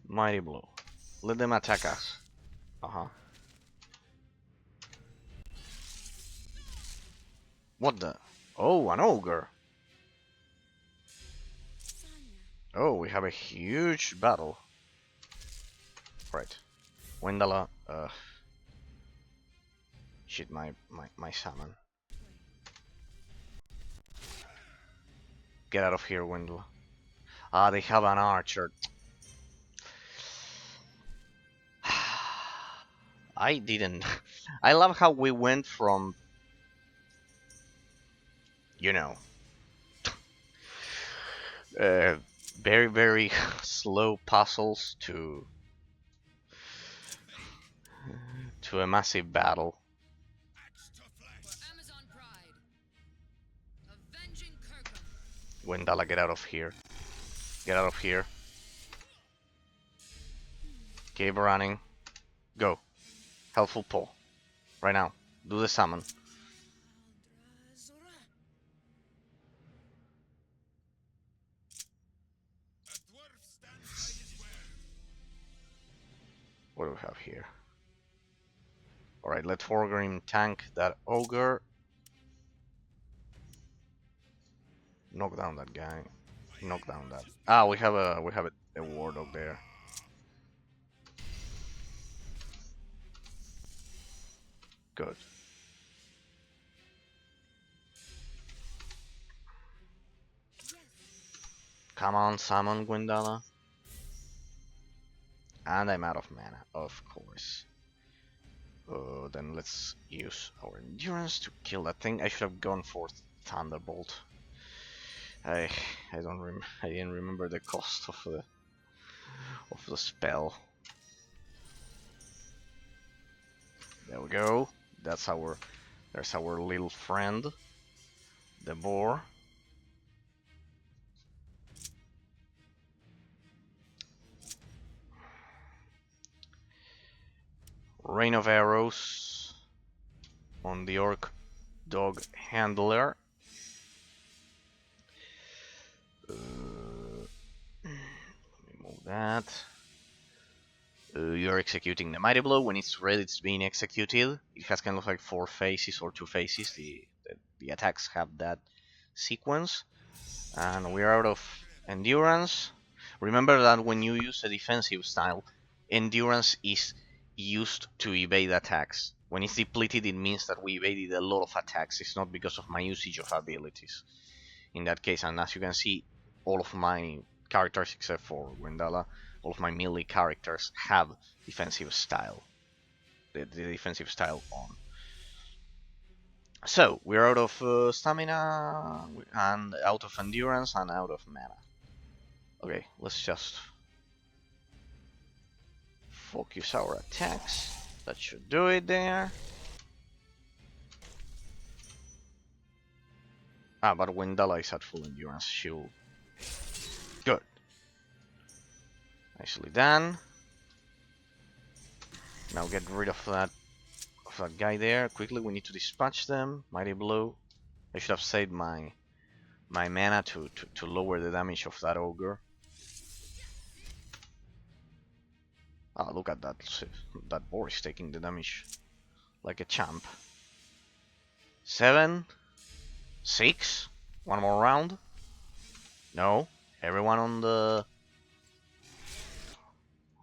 Mighty Blow. Let them attack us. What the? Oh, an ogre. Oh, we have a huge battle. Right. Wendala. Shit, my salmon. Get out of here, Wendala. Ah, they have an archer. I didn't. I love how we went from, you know, very, very slow puzzles to a massive battle. Wendala, get out of here. Get out of here. Keep running. Go. Helpful pull. Right now. Do the summon. What do we have here? Alright, let Forgrim tank that ogre. Knock down that guy. Knock down that. Ah, we have a war dog there. Good. Come on, summon Gwendala. And I'm out of mana, of course. Then let's use our endurance to kill that thing. I should have gone for Thunderbolt. I didn't remember the cost of the spell. There we go. There's our little friend, the boar. Rain of arrows on the orc dog handler. Let me move that. You're executing the mighty blow. When it's ready, it's being executed. It has kind of like 4 phases or 2 phases. The attacks have that sequence. And we're out of endurance. Remember that when you use a defensive style, endurance is used to evade attacks. When it's depleted, it means that we evaded a lot of attacks. It's not because of my usage of abilities. In that case, and as you can see, all of my characters except for Gwendala, all of my melee characters have defensive style. The defensive style on. So, we're out of stamina, and out of endurance, and out of mana. Okay, let's just focus our attacks. That should do it there. Ah, but when Dala is at full endurance, she'll... Good. Nicely done. Now get rid of that guy there. Quickly, we need to dispatch them. Mighty Blow. I should have saved my mana to lower the damage of that ogre. Ah, look at that. That boar is taking the damage like a champ. 7, 6. One more round. No. Everyone on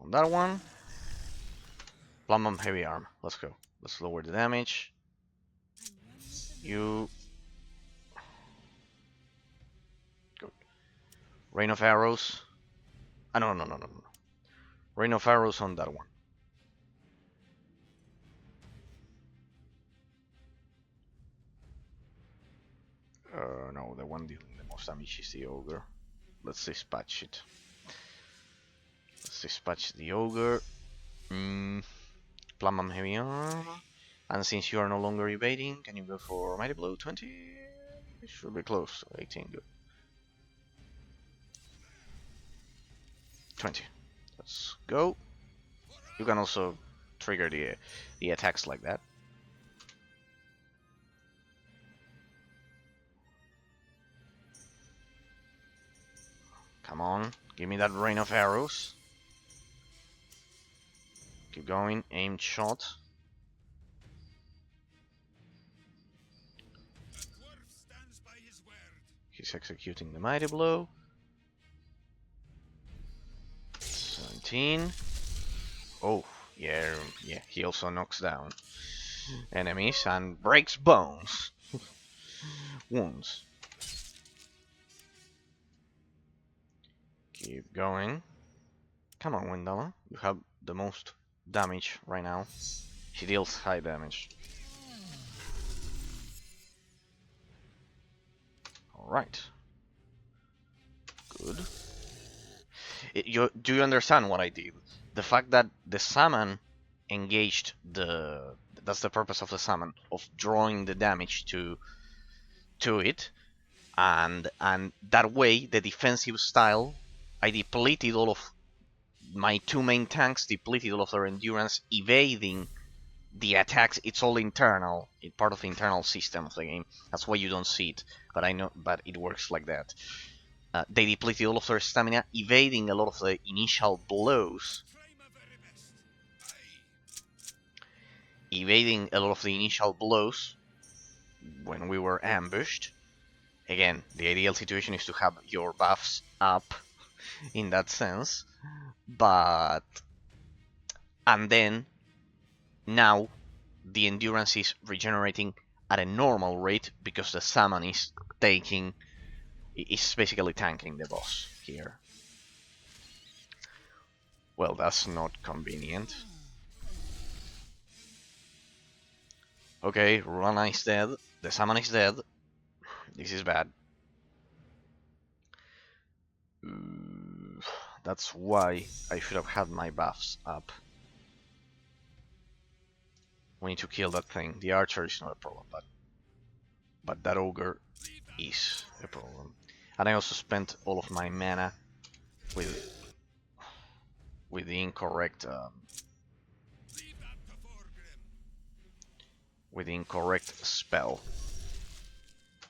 that one. Plum Bomb Heavy Arm. Let's go. Let's lower the damage. You. Good. Rain of Arrows. Ah, no. Rain of Arrows on that one. No, the one dealing the most damage is the ogre. Let's dispatch it. Let's dispatch the ogre. Plumbum heavy arm. And since you are no longer evading, can you go for mighty blow 20? It should be close. 18, good. 20. Let's go. You can also trigger the attacks like that. Come on, give me that rain of arrows. Keep going, aimed shot. He's executing the mighty blow. 17. Oh, yeah, he also knocks down enemies and breaks bones. Wounds. Keep going. Come on, Windala. You have the most damage right now. She deals high damage. Alright. Good. Do you understand what I did? The fact that the salmon engaged that's the purpose of the salmon, of drawing the damage to it, and that way the defensive style, I depleted all of my two main tanks, depleted all of their endurance, evading the attacks. It's all internal, it's part of the internal system of the game. That's why you don't see it, but I know, but it works like that. They depleted all of their stamina, evading a lot of the initial blows. Evading a lot of the initial blows when we were ambushed. Again, the ideal situation is to have your buffs up in that sense, but and then now the endurance is regenerating at a normal rate because the salmon is basically tanking the boss here. Well, that's not convenient. Okay, Rana is dead, the salmon is dead. This is bad. That's why I should have had my buffs up. We need to kill that thing. The archer is not a problem, but that ogre is a problem. And I also spent all of my mana with the incorrect spell.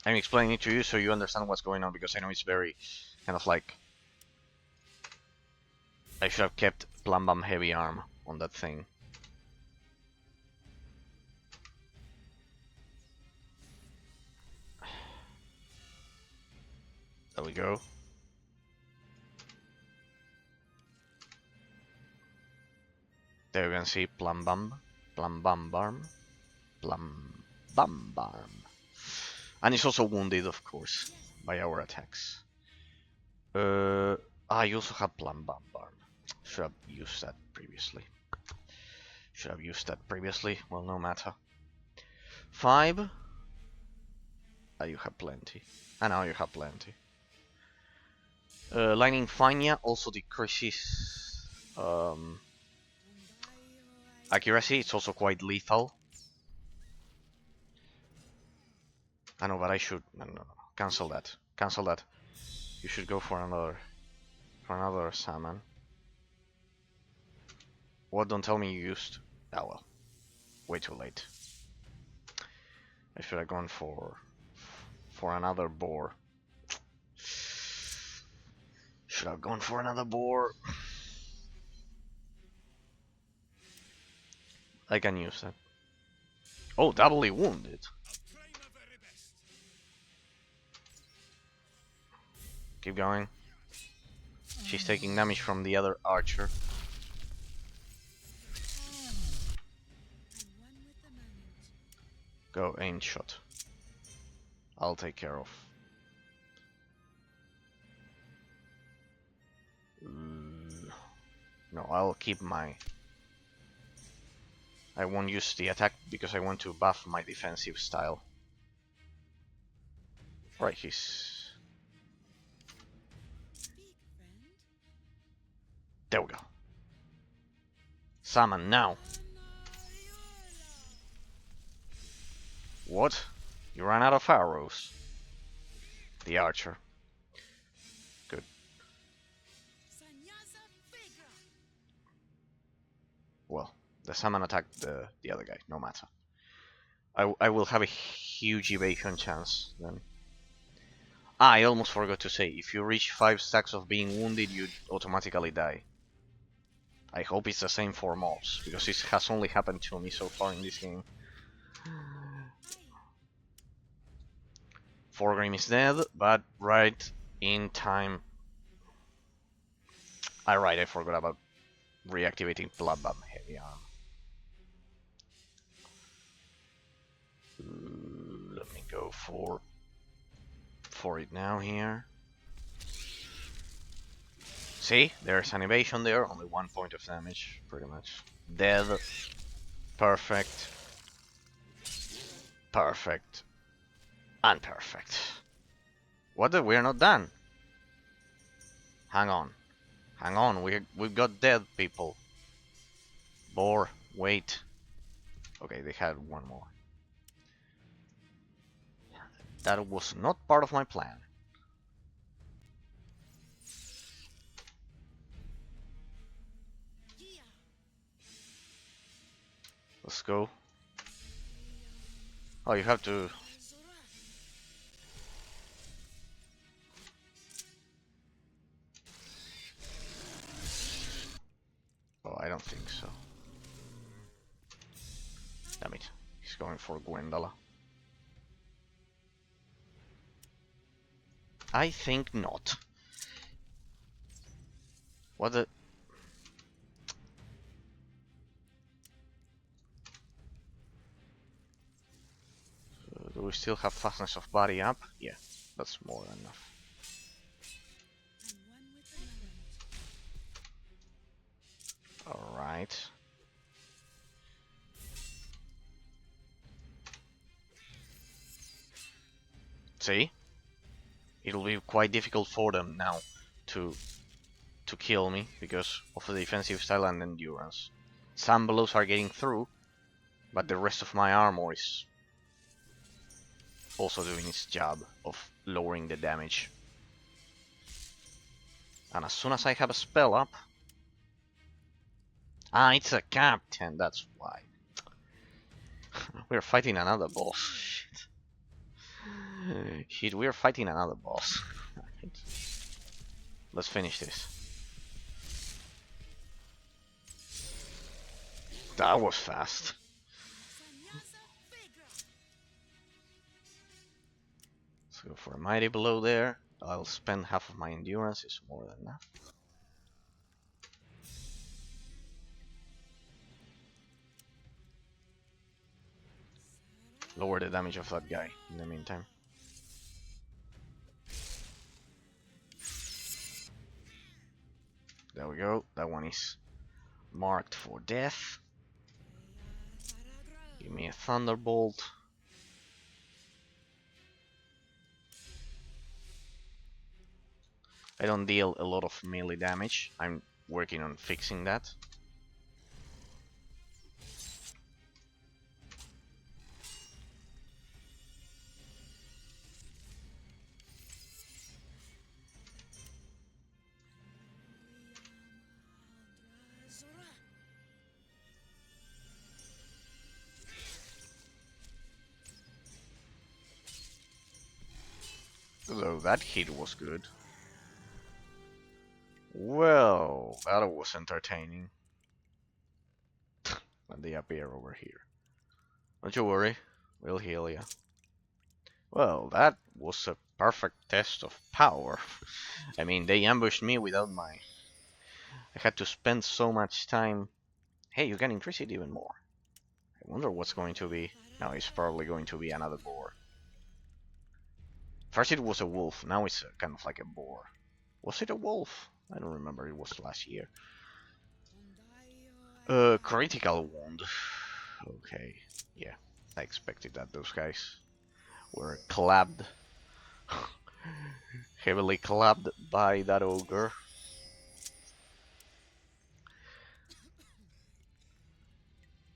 I'm explaining it to you so you understand what's going on, because I know it's very kind of like I should have kept Plumbum heavy arm on that thing. There we go. There you can see Plumbum Barm. And he's also wounded, of course, by our attacks. I also have Plumbum Barm. Should have used that previously. Well, no matter. 5. You have plenty. And now you have plenty. Lightning Fania also decreases accuracy. It's also quite lethal. I know, but I should no. Cancel that. You should go for another salmon. What? Don't tell me you used. Oh well, way too late. I should have gone for another boar. Should have gone for another boar. I can use that. Oh, doubly wounded. Keep going. She's taking damage from the other archer. Go, aim shot. I'll take care of. No, I'll keep my... I won't use the attack because I want to buff my defensive style. Right, he's... There we go. Summon now. What? You ran out of arrows. The archer. Good. Well, the summon attacked the other guy, no matter. I will have a huge evasion chance then. Ah, I almost forgot to say, if you reach 5 stacks of being wounded, you automatically die. I hope it's the same for mobs, because it has only happened to me so far in this game. Forgrim is dead, but right in time. Right, I forgot about reactivating Bloodbath Heavy Arm. Let me go for it now here. See, there's an evasion there, only 1 point of damage, pretty much. Dead. Perfect. Perfect. And perfect. What? We're not done. Hang on. Hang on, we've got dead people. Boar, wait. Okay, they had one more. That was not part of my plan. Let's go. Oh, you have to... Oh, I don't think so. Damn it. He's going for Gwendala. I think not. What the... Do we still have fastness of body up? Yeah, that's more than enough. Alright. See? It'll be quite difficult for them now to kill me because of the defensive style and endurance. Some blows are getting through, but the rest of my armor is also doing its job of lowering the damage. And as soon as I have a spell up... Ah, it's a captain, that's why. We're fighting another boss. Shit. Shit, we're fighting another boss. Let's finish this. That was fast. Let's go for a mighty blow there. I'll spend half of my endurance, it's more than enough. Lower the damage of that guy in the meantime. There we go, that one is marked for death. Give me a thunderbolt. I don't deal a lot of melee damage. I'm working on fixing that. So that hit was good. Well, that was entertaining. When they appear over here. Don't you worry, we'll heal ya. Well, that was a perfect test of power. I mean, they ambushed me without my... I had to spend so much time... Hey, you can increase it even more. I wonder what's going to be... Now it's probably going to be another boar. First it was a wolf, now it's kind of like a boar. Was it a wolf? I don't remember, it was last year. Critical wound. Okay, yeah, I expected that those guys were clapped. Heavily clapped by that ogre.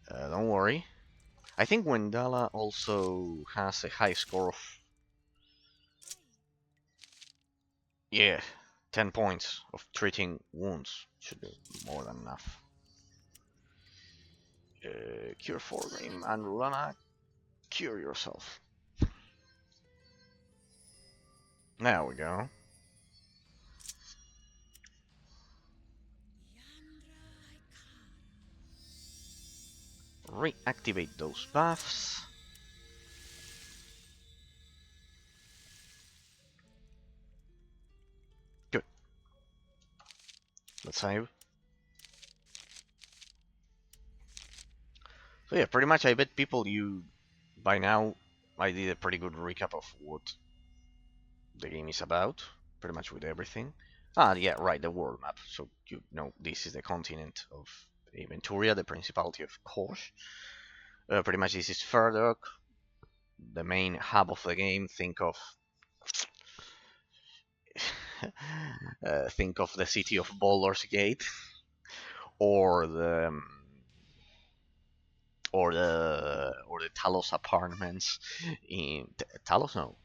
Don't worry. I think Wendala also has a high score of, yeah, 10 points of treating wounds. Should be more than enough. Cure 4 Grim and Rulana, cure yourself. There we go. Reactivate those buffs. Good. Let's save. So yeah, pretty much I bet people you by now I did a pretty good recap of what the game is about, pretty much with everything. Ah, yeah, right, the world map. So you know this is the continent of Aventuria, the Principality of Kosh. Pretty much this is Ferdok, the main hub of the game. Think of the city of Baldur's Gate, or the Talos apartments in Talos, no,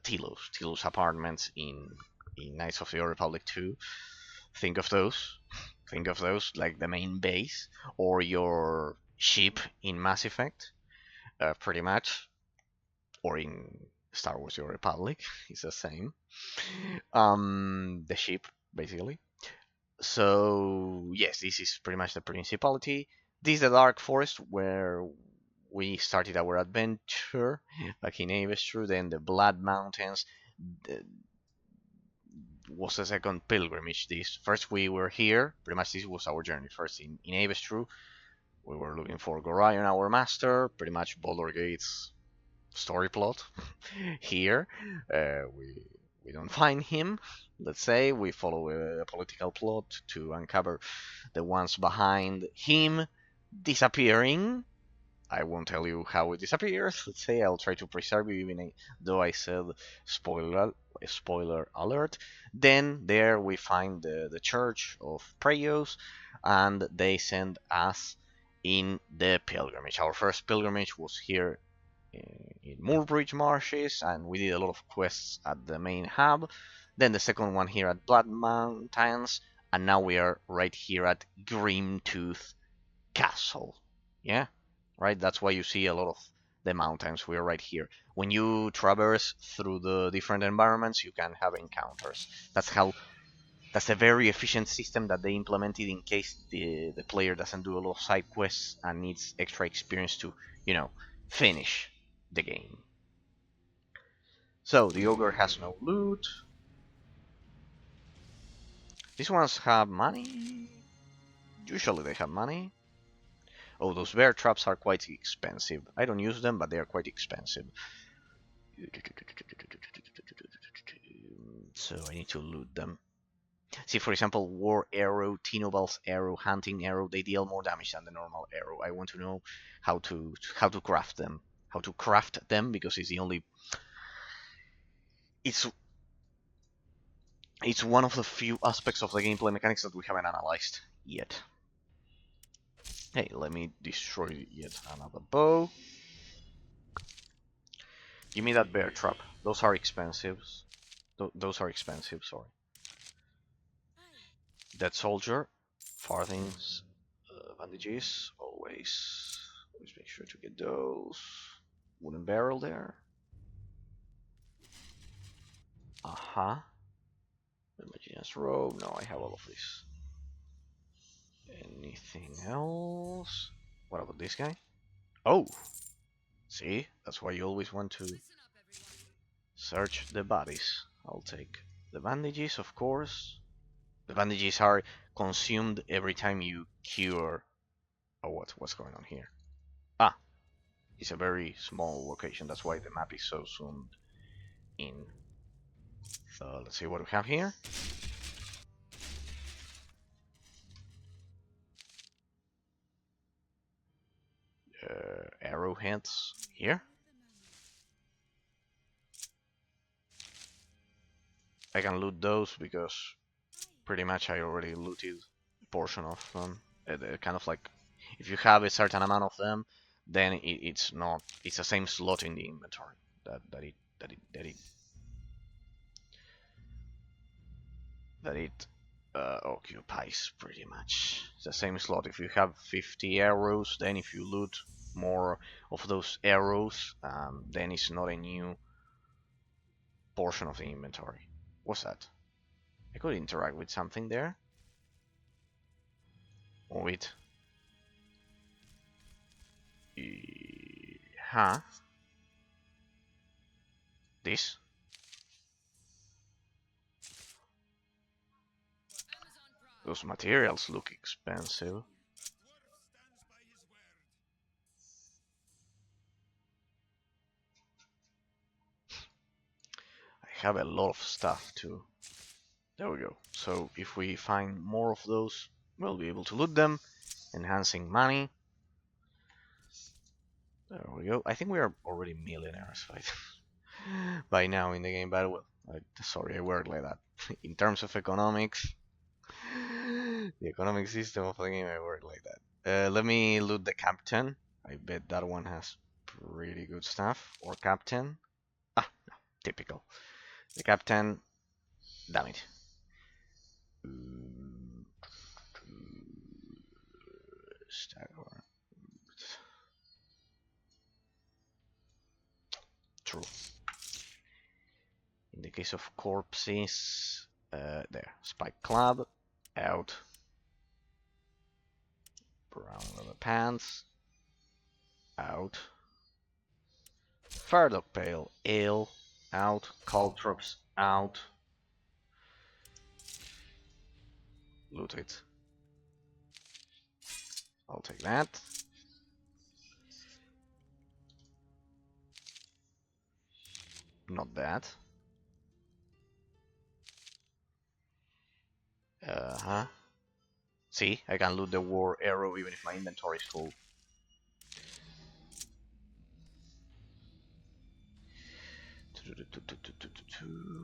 Tilos apartments in Knights of the Old Republic 2. Think of those. Think of those like the main base or your ship in Mass Effect, pretty much, or in Star Wars: The Old Republic. It's the same. The ship basically. So yes, this is pretty much the Principality. This is the Dark Forest where we started our adventure back in Avestru. Then the Blood Mountains was the second pilgrimage. This first we were here. Pretty much this was our journey. First in Avestru, we were looking for Gorion, our master. Pretty much Baldur Gate's story plot. Here, we don't find him. Let's say we follow a political plot to uncover the ones behind him disappearing. I won't tell you how it disappears. Let's say I'll try to preserve you, even though I said spoiler alert. Then there we find the Church of Preyos, and they send us in the pilgrimage. Our first pilgrimage was here in Moorbridge Marshes, and we did a lot of quests at the main hub. Then the second one here at Blood Mountains, and now we are right here at Grimtooth Castle. Yeah, right? That's why you see a lot of the mountains. We are right here. When you traverse through the different environments, you can have encounters. That's a very efficient system that they implemented in case the player doesn't do a lot of side quests and needs extra experience to, finish the game. So the ogre has no loot. These ones have money. Usually they have money. Oh, those bear traps are quite expensive. I don't use them, but they are quite expensive. So I need to loot them. See, for example, War Arrow, Tinobal's Arrow, Hunting Arrow, they deal more damage than the normal arrow. I want to know how to craft them. How to craft them, because it's the only... It's one of the few aspects of the gameplay mechanics that we haven't analyzed yet. Hey, let me destroy yet another bow. Give me that bear trap. Those are expensive. Those are expensive, sorry. Dead soldier. Farthings. Bandages. Always make sure to get those. Wooden barrel there. Uh-huh. Imaginous robe. No, I have all of this. Anything else? What about this guy? Oh! See? That's why you always want to search the bodies. I'll take the bandages, of course. The bandages are consumed every time you cure... Oh, what's going on here? Ah! It's a very small location, that's why the map is so zoomed in. So let's see what we have here. Arrowheads here. I can loot those because pretty much I already looted a portion of them. They're kind of like, if you have a certain amount of them, then it's not, it's the same slot in the inventory that it occupies pretty much. It's the same slot. If you have 50 arrows, then if you loot more of those arrows, then it's not a new portion of the inventory. What's that? I could interact with something there. Move it. Huh? This? Those materials look expensive. I have a lot of stuff too. There we go. So if we find more of those, we'll be able to loot them, enhancing money. There we go. I think we are already millionaires by now in the game, but well, sorry, I work like that. In terms of economics, the economic system of the game, I work like that. Let me loot the captain. I bet that one has pretty good stuff. Or captain. Ah, no, typical. The captain. Damn it. True. In the case of corpses, there. Spike club. Out. Brown leather pants. Out. Ferdok pale ale. Out. Caltrops. Out. Loot it. I'll take that. Not that. Uh-huh. See, I can loot the war arrow even if my inventory is full.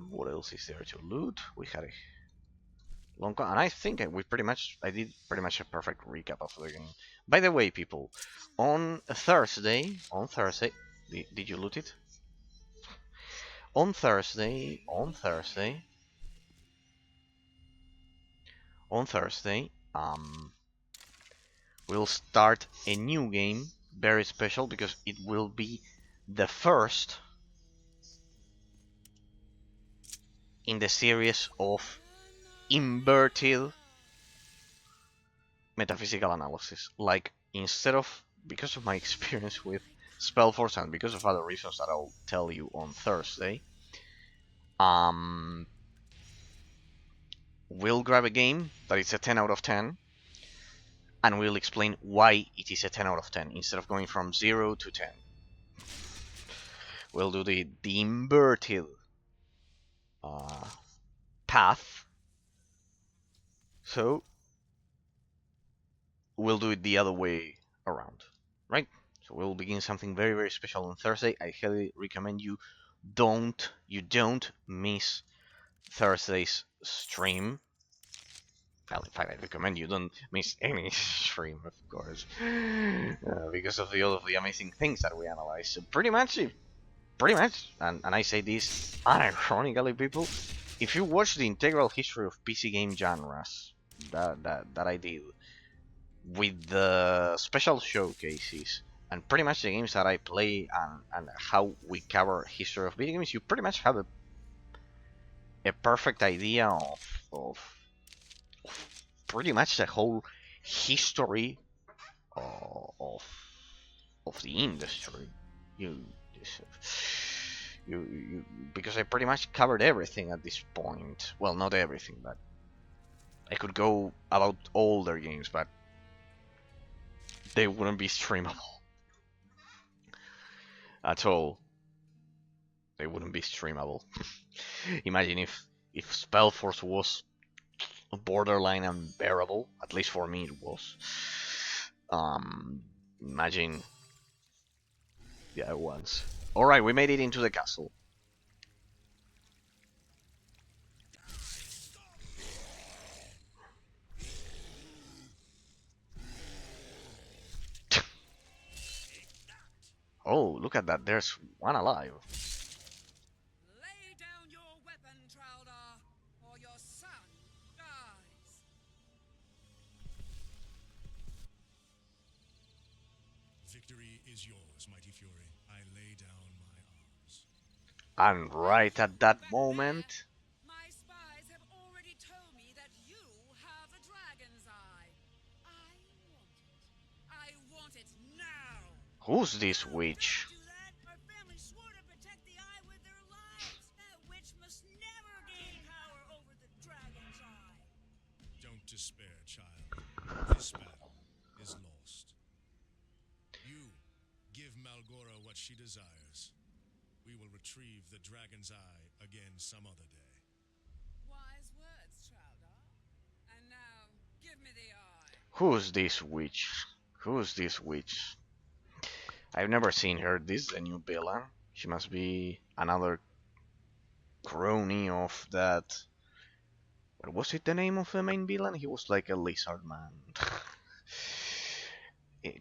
What else is there to loot? We had a long con, and I think I did pretty much a perfect recap of the game. By the way, people, on Thursday, did you loot it? On Thursday, we'll start a new game, very special because it will be the first in the series of inverted metaphysical analysis. Like, instead of, because of my experience with Spellforce and because of other reasons that I'll tell you on Thursday, we'll grab a game that is a 10 out of 10 and we'll explain why it is a 10 out of 10 instead of going from 0 to 10. We'll do the inverted path. So we'll do it the other way around, right? So we'll begin something very, very special on Thursday. I highly recommend you don't miss Thursday's stream. Well, in fact, I recommend you don't miss any stream, of course, because of all of the amazing things that we analyze. So pretty much, and I say this unironically, people, if you watch the integral history of PC game genres that I did, with the special showcases and pretty much the games that I play and how we cover history of video games, you pretty much have a perfect idea of pretty much the whole history of the industry. You because I pretty much covered everything at this point. Well, not everything, but I could go about all their games, but they wouldn't be streamable at all. They wouldn't be streamable. Imagine if Spellforce was borderline unbearable. At least for me, it was. Imagine. Yeah, it was. All right, we made it into the castle. Oh, look at that. There's one alive. Lay down your weapon, Traldar, or your son dies. Victory is yours, mighty Fury. I lay down my arms. And right You at that back there, moment, my spies have already told me that you have a dragon's eye. I want it now. who's this No, witch? don't do that. Our family swore to protect the eye with their lives. That witch must never gain power over the dragon's eye. Don't despair, child. This battle is lost. You give Malgora what she desires. We will retrieve the dragon's eye again some other day. Wise words, Traldar. And now, give me the eye. Who's this witch? Who's this witch? I've never seen her. This is a new villain. She must be another crony of that. What was it the name of the main villain? He was like a lizard man.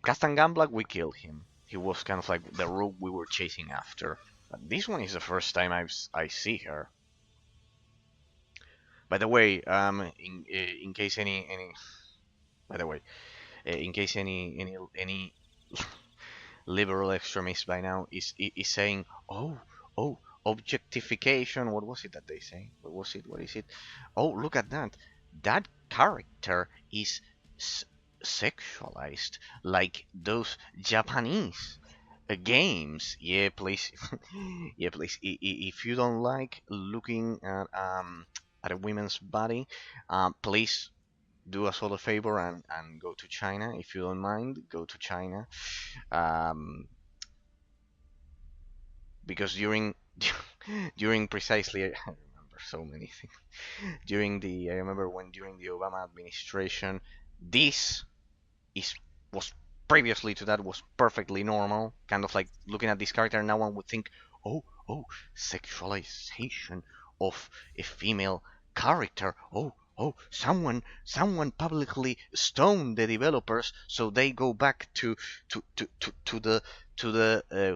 Kastangambla, we killed him. He was kind of like the rogue we were chasing after. But this one is the first time I see her. By the way, in case any by the way, in case any liberal extremist by now is saying, oh, objectification. What was it that they say? What was it? What is it? Oh, look at that. That character is sexualized, like those Japanese games. Yeah, please. Yeah, please. If you don't like looking at a woman's body, please do us all a favor and go to China. If you don't mind, go to China. Um, because during precisely, I remember so many things. I remember when during the Obama administration, this is was previously to that was perfectly normal. Kind of like looking at this character, no one would think, oh, sexualization of a female character. Someone publicly stoned the developers, so they go back to the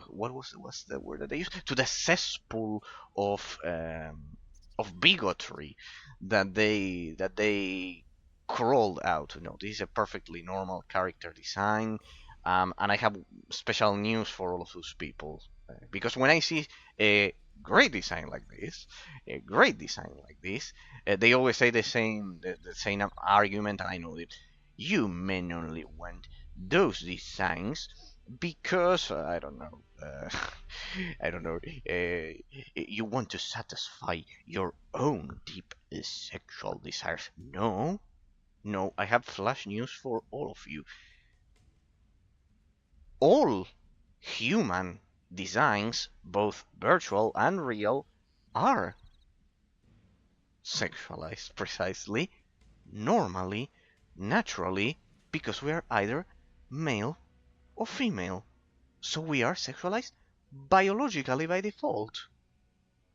what's the word that they use, to the cesspool of bigotry that they crawled out. No, this is a perfectly normal character design, and I have special news for all of those people because when I see a great design like this, they always say the same argument, and I know that you men only want those designs because I don't know. I don't know. You want to satisfy your own deep sexual desires. No, no, I have flash news for all of you. All human designs, both virtual and real, are sexualized precisely, normally, naturally, because we are either male or female. So we are sexualized biologically by default.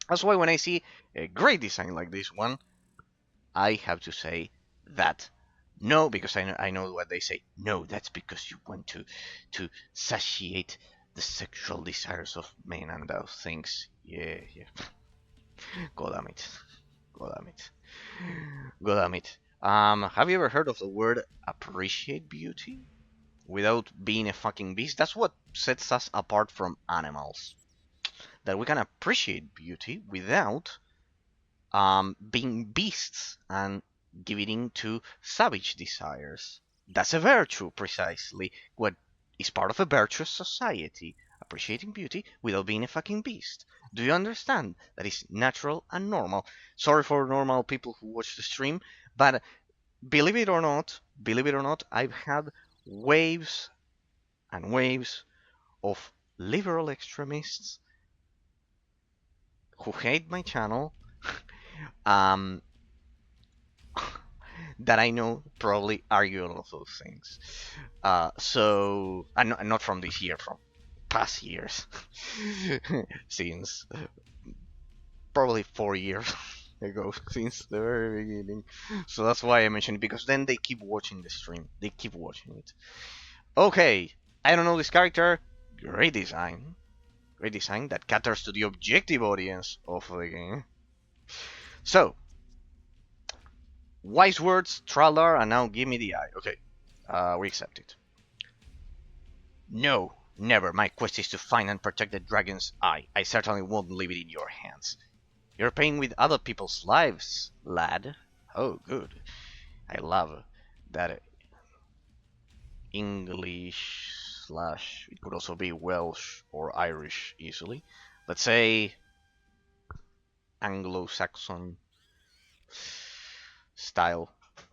That's why when I see a great design like this one, I have to say that no, because I know what they say. No, that's because you want to satiate the sexual desires of men and those things. Yeah, yeah. God damn it. God damn it. God damn it. Have you ever heard of the word appreciate beauty? Without being a fucking beast? That's what sets us apart from animals. That we can appreciate beauty without being beasts and giving to savage desires. That's a virtue, precisely. What is part of a virtuous society. Appreciating beauty without being a fucking beast. Do you understand? That is natural and normal. Sorry for normal people who watch the stream, but believe it or not, I've had waves and waves of liberal extremists who hate my channel um, that I know probably argue all of those things. So, and not from this year, from past years, since probably 4 years ago, since the very beginning. So that's why I mentioned it, because then they keep watching the stream. They keep watching it. Okay, I don't know this character. Great design. Great design that caters to the objective audience of the game. So, wise words, Tralar, and now give me the eye. Okay, we accept it. No, never. My quest is to find and protect the dragon's eye. I certainly won't leave it in your hands. You're playing with other people's lives, lad. Oh, good. I love that English slash. It could also be Welsh or Irish easily. Let's say Anglo-Saxon style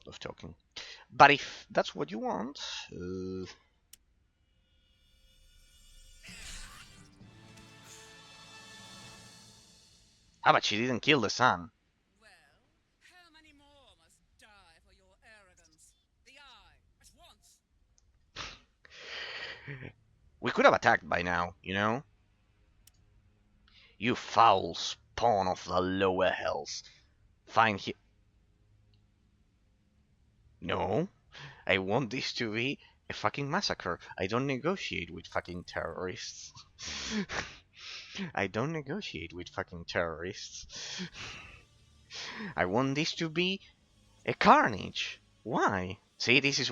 of talking. But if that's what you want, how about she didn't kill the son? Well, how many more must die for your arrogance? The eye, at once! We could have attacked by now, you know? You foul spawn of the lower hells. Find he. No, I want this to be a fucking massacre. I don't negotiate with fucking terrorists. I don't negotiate with fucking terrorists. I want this to be a carnage. Why? See, this is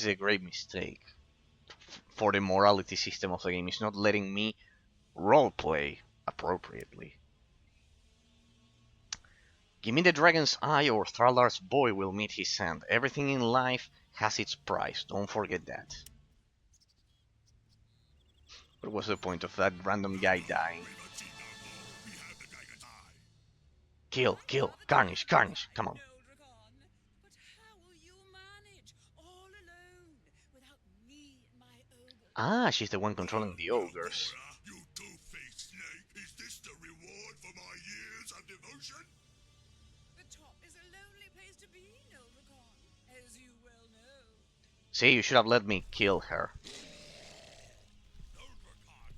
a great mistake for the morality system of the game. It's not letting me roleplay appropriately. Give me the dragon's eye or Thrallar's boy will meet his end. Everything in life has its price, don't forget that. What was the point of that random guy dying? Kill, kill, carnage, carnage, come on. NOLDROKON, but how will you manage all alone without me and my ogre? Ah, she's the one controlling the ogres. You two-faced snake! Is this the reward for my years of devotion? The top is a lonely place to be, NOLDROKON, as you well know. See, you should have let me kill her. NOLDROKON!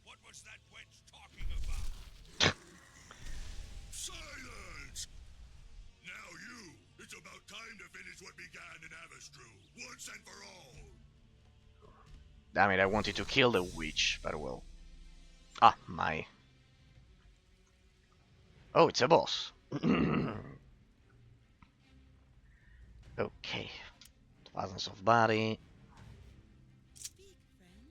What was that wench talking about? Silence! Now you! It's about time to finish what began in Avastru, once and for all! Damn it, I wanted to kill the witch, but well. Ah, my. Oh, it's a boss. Okay. Fastness of body. Speak, friend.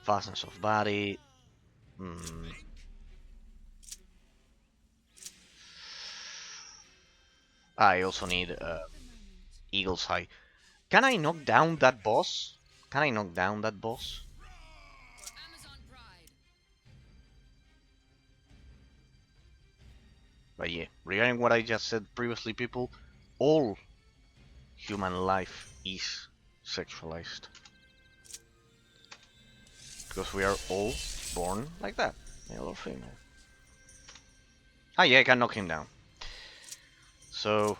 Fastness of body. Hmm. I also need Eagle's Eye. Can I knock down that boss? Can I knock down that boss? For Amazon Pride. But yeah, regarding what I just said previously, people, all human life is sexualized. Because we are all born like that, male or female. Ah yeah, I can knock him down. So,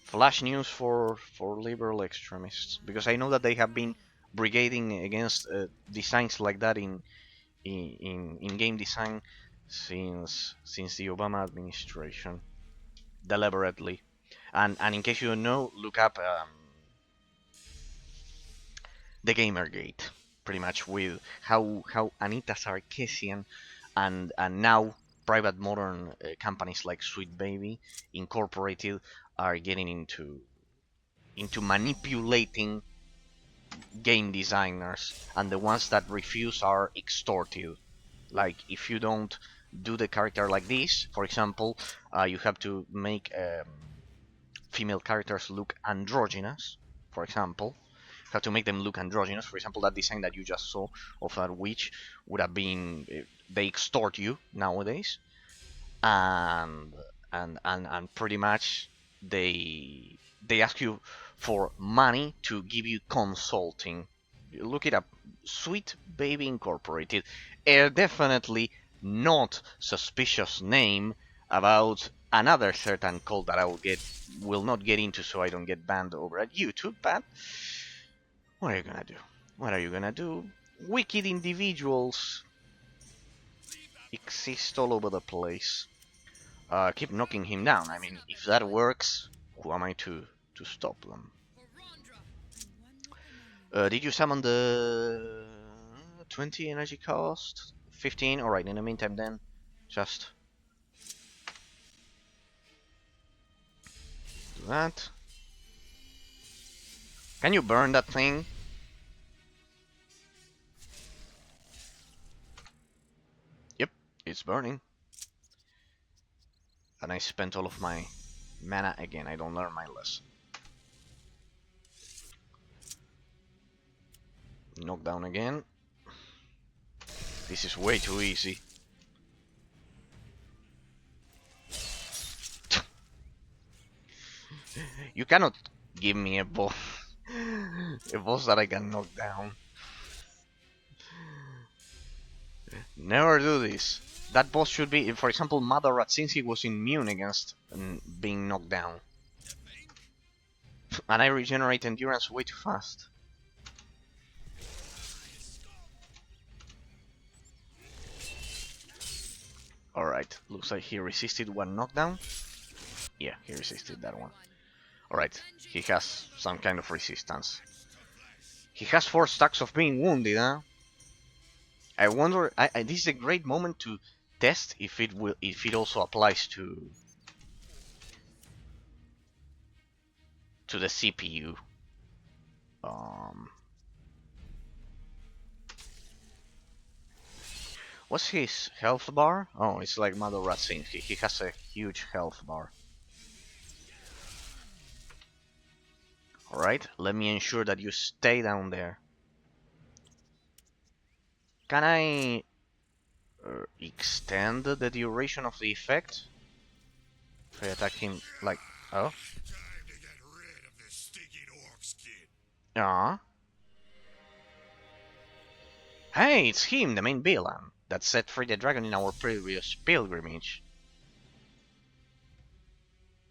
flash news for liberal extremists, because I know that they have been brigading against designs like that in game design since the Obama administration, deliberately. And in case you don't know, look up the Gamergate, pretty much, with how Anita Sarkeesian and now private modern companies like Sweet Baby Incorporated are getting into manipulating game designers, and the ones that refuse are extorted. Like, if you don't do the character like this, for example, you have to make female characters look androgynous, for example. You have to make them look androgynous. For example, that design that you just saw of that witch would have been, they extort you nowadays, and pretty much they ask you for money to give you consulting. Look it up. Sweet Baby Incorporated. A definitely not suspicious name about another certain cult that I will not get into, so I don't get banned over at YouTube. But what are you gonna do? What are you gonna do? Wicked individuals exist all over the place. Keep knocking him down. I mean, if that works, who am I to stop them? For Rondra. And one with the moment. Did you summon the 20 energy cost? 15? Alright, in the meantime then, just do that. Can you burn that thing? Yep, it's burning. And I spent all of my mana again. I don't learn my lesson. Knockdown again. This is way too easy. You cannot give me a boss, a boss that I can knock down. Never do this. That boss should be, for example, Mother Rat, since he was immune against being knocked down. And I regenerate endurance way too fast. Alright, looks like he resisted one knockdown. Yeah, he resisted that one. Alright, he has some kind of resistance. He has 4 stacks of being wounded, huh? I wonder. This is a great moment to test if it also applies to the CPU. What's his health bar? Oh, it's like Mother Ratsinski. He has a huge health bar. Alright, let me ensure that you stay down there. Can I extend the duration of the effect? If I attack him like... Oh? Time to get rid of this stinking orc skin. Ah. Hey, it's him, the main villain, that set free the dragon in our previous pilgrimage.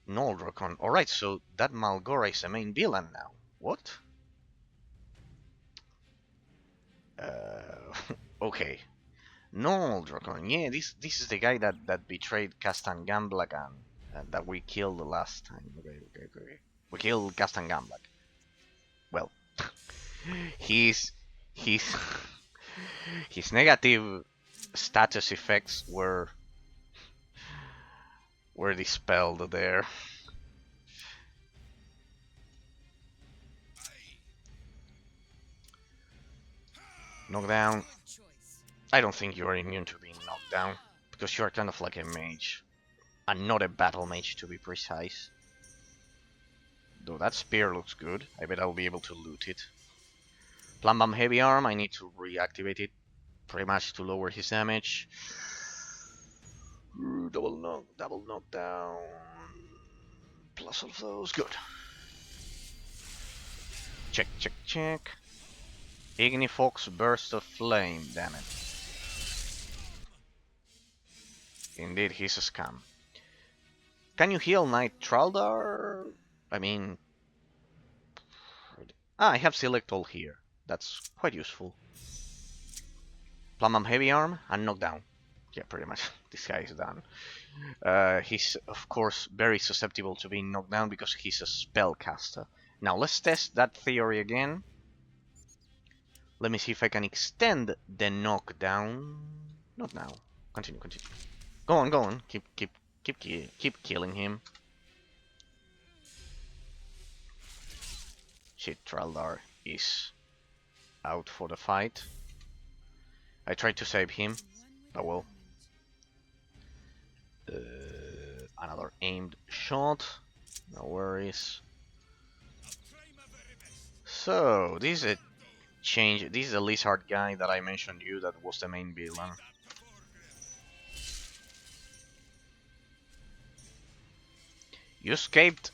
NOLDROKON. Alright, so that Malgora is the main villain now. What? Okay. NOLDROKON. Yeah, this is the guy that betrayed Castan Gamblak and that we killed the last time. Okay. We killed Castan Gamblak. Well, his his negative status effects were dispelled there. Knockdown. I don't think you are immune to being knocked down, because you are kind of like a mage. And not a battle mage, to be precise. Though that spear looks good, I bet I'll be able to loot it. Plum Bomb Heavy Arm, I need to reactivate it pretty much to lower his damage. Double knockdown. Plus all of those, good. Check. Ignifox Burst of Flame, damn it. Indeed, he's a scam. Can you heal Knight Traldar? I mean... I have Select All here. That's quite useful. Plum Heavy Arm and Knockdown. Yeah, pretty much. This guy is done. He's, of course, very susceptible to being knocked down because he's a spellcaster. Now, let's test that theory again. Let me see if I can extend the knockdown. Not now. Continue. Go on. Keep killing him. Shit, Traldar is out for the fight. I tried to save him, but well. Another aimed shot. No worries. So, this is a change. This is the lizard guy that I mentioned you that was the main villain. You escaped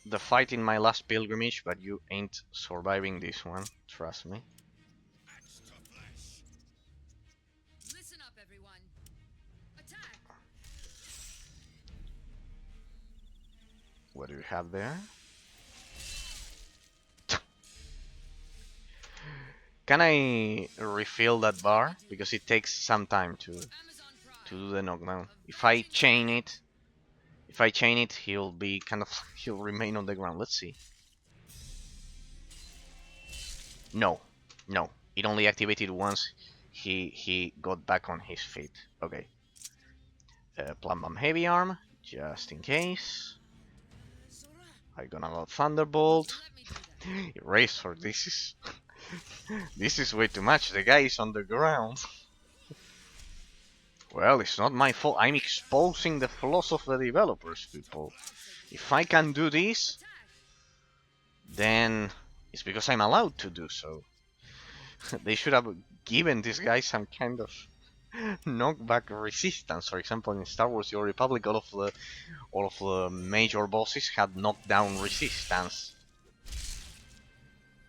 the fight in my last pilgrimage, but you ain't surviving this one. Trust me. Listen up, everyone. Attack! What do you have there? Can I refill that bar? Because it takes some time to do the knockdown. If I chain it, he'll be kind of he'll remain on the ground. Let's see. No, no. It only activated once he got back on his feet. Okay. Plum Bomb Heavy Arm, just in case. I'm gonna go Thunderbolt. Eraser, this is way too much. The guy is on the ground. Well, it's not my fault. I'm exposing the flaws of the developers, people. If I can do this, then it's because I'm allowed to do so. They should have given this guy some kind of knockback resistance. For example, in Star Wars: The Old Republic, all of the major bosses had knockdown resistance,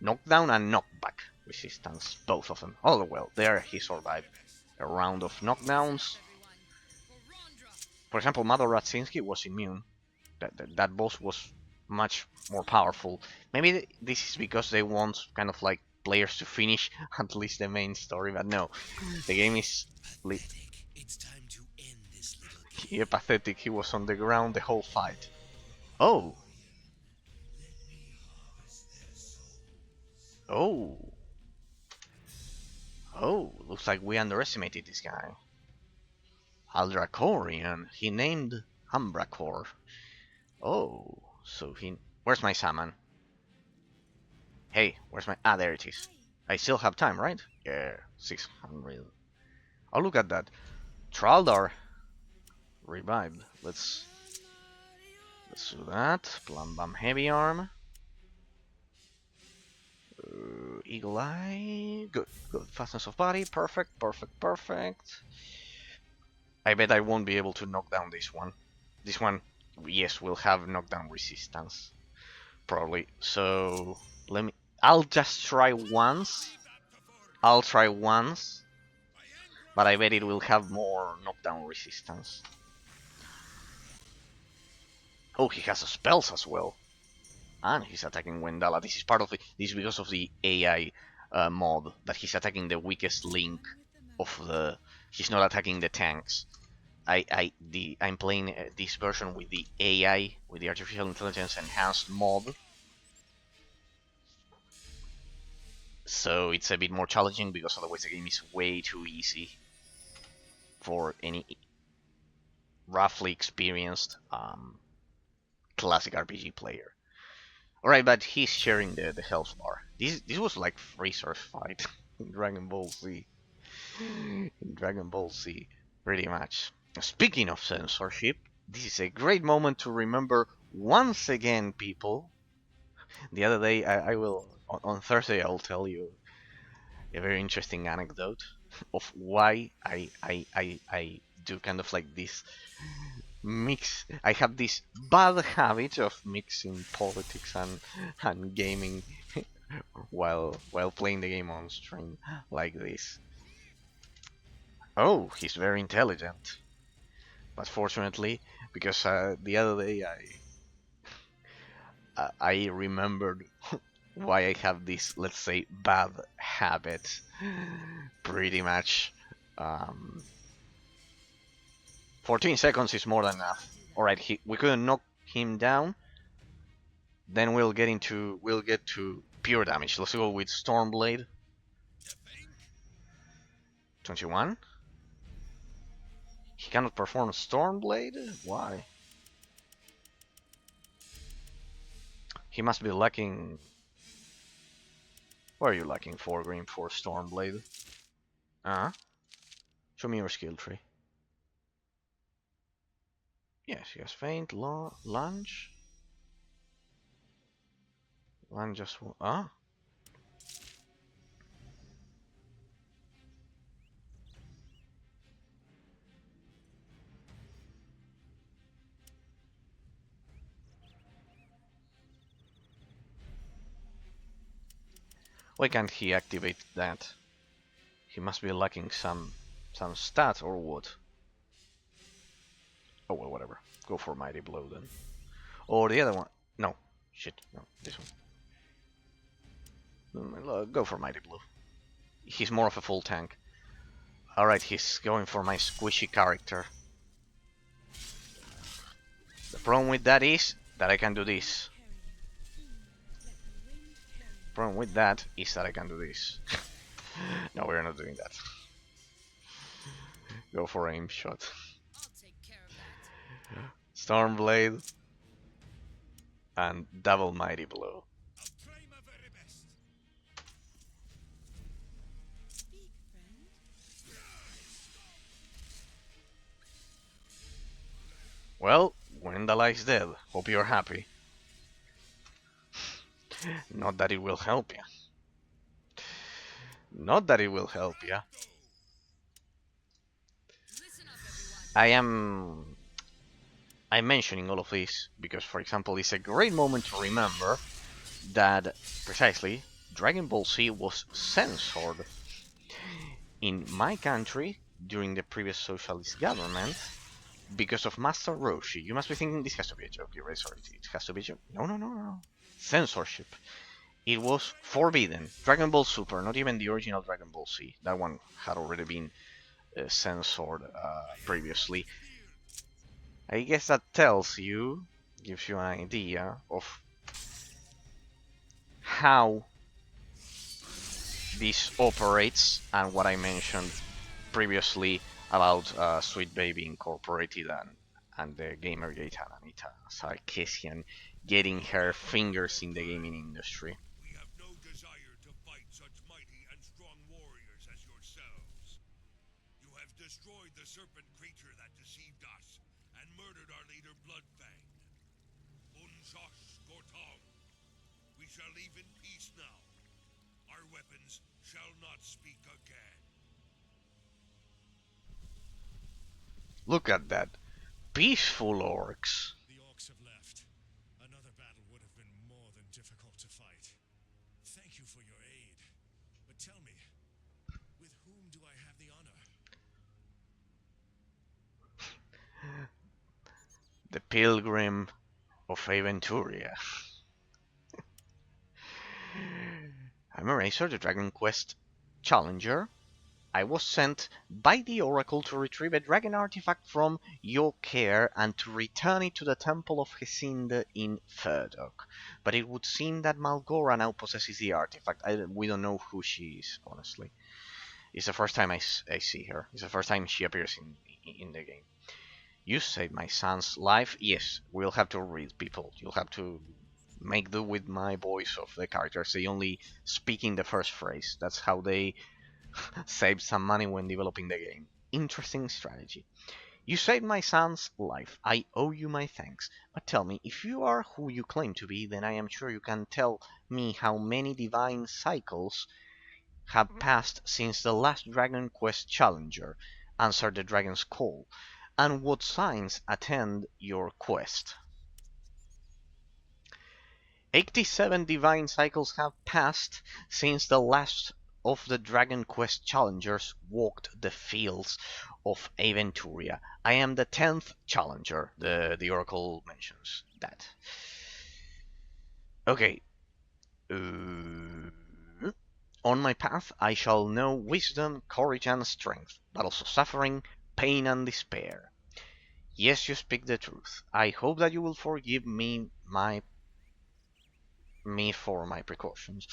knockdown and knockback resistance, both of them. Oh well, there he survived a round of knockdowns. For example, Mother Radzinski was immune. That boss was much more powerful. Maybe this is because they want kind of like players to finish at least the main story, but no, the game is. It's time to end this little Yeah, pathetic. He was on the ground the whole fight. Oh. Oh. Oh, looks like we underestimated this guy. Aldrakorian. He named Umbrakor. Oh, so he. Where's my salmon? Hey, where's my. Ah, there it is. I still have time, right? Yeah, 600. Oh, look at that. Traldar revived. Let's do that. Plum Bomb Heavy Arm. Eagle Eye. Good, good. Fastness of Body. Perfect, perfect, perfect. I bet I won't be able to knock down this one. This one, yes, will have knockdown resistance. Probably. So, let me... I'll just try once. I'll try once. But I bet it will have more knockdown resistance. Oh, he has spells as well. And he's attacking Wendala. This is part of it. This is because of the AI mod that he's attacking the weakest link of the. He's not attacking the tanks. I'm playing this version with the AI, with the artificial intelligence enhanced mod. So it's a bit more challenging because otherwise the game is way too easy for any roughly experienced classic RPG player. Alright, but he's sharing the health bar. This was like Freezer's fight in Dragon Ball Z. In Dragon Ball Z, pretty much. Speaking of censorship, this is a great moment to remember once again, people. The other day, I will on Thursday, I'll tell you a very interesting anecdote of why I do kind of like this mix. I have this bad habit of mixing politics and gaming while playing the game on stream like this. Oh, he's very intelligent. But fortunately, because the other day I remembered why I have this, let's say, bad habit. Pretty much. 14 seconds is more than enough. Alright, we couldn't knock him down. Then we'll get to pure damage. Let's go with Stormblade. 21. He cannot perform Stormblade? Why? He must be lacking... What are you lacking for, Grim, for Stormblade? Uh-huh. Show me your skill tree. Yes, he has Feint, Lunge. Lunge just... Ah? Why can't he activate that? He must be lacking some stat or what? Oh well, whatever. Go for Mighty Blow then. Or the other one. No. Shit. No. This one. Go for Mighty Blow. He's more of a full tank. Alright, he's going for my squishy character. The problem with that is that I can do this. Problem with that is that I can do this. No, we're not doing that. Go for aim shot. I'll take care of that. Stormblade and double mighty blow. I'll try my very best. Speak, friend. Well, Gwendolyn's dead. Hope you're happy. Not that it will help you. Not that it will help you. Listen up, everyone. I'm mentioning all of this because, for example, it's a great moment to remember that precisely Dragon Ball Z was censored in my country during the previous socialist government because of Master Roshi. You must be thinking this has to be a joke. You're right, sorry, it has to be a joke. No, no, no, no. Censorship. It was forbidden. Dragon Ball Super, not even the original Dragon Ball Z. That one had already been censored previously. I guess that tells you, gives you an idea of how this operates and what I mentioned previously about Sweet Baby Incorporated and the Gamergate and Anita Sarkeesian getting her fingers in the gaming industry. We have no desire to fight such mighty and strong warriors as yourselves. You have destroyed the serpent creature that deceived us and murdered our leader Bloodfang. Unshosh Gortong. We shall leave in peace now. Our weapons shall not speak again. Look at that. Peaceful orcs. The orcs have left. Another battle would have been more than difficult to fight. Thank you for your aid. But tell me, with whom do I have the honor? The Pilgrim of Aventuria. I'm Eraser, the Dragon Quest Challenger. I was sent by the Oracle to retrieve a dragon artifact from your care and to return it to the Temple of Hesinde in Ferdok. But it would seem that Malgora now possesses the artifact. We don't know who she is, honestly. It's the first time I see her. It's the first time she appears in the game. You saved my son's life. Yes, we'll have to read, people. You'll have to make do with my voice of the characters. They only speak in the first phrase. That's how they saved some money when developing the game. Interesting strategy. You saved my son's life. I owe you my thanks. But tell me, if you are who you claim to be, then I am sure you can tell me how many divine cycles have passed since the last Dragon Quest Challenger answered the dragon's call, and what signs attend your quest. 87 divine cycles have passed since the last of the Dragon Quest challengers walked the fields of Aventuria. I am the 10th challenger, the Oracle mentions that. Okay. On my path I shall know wisdom, courage and strength, but also suffering, pain and despair. Yes, you speak the truth. I hope that you will forgive me for my precautions,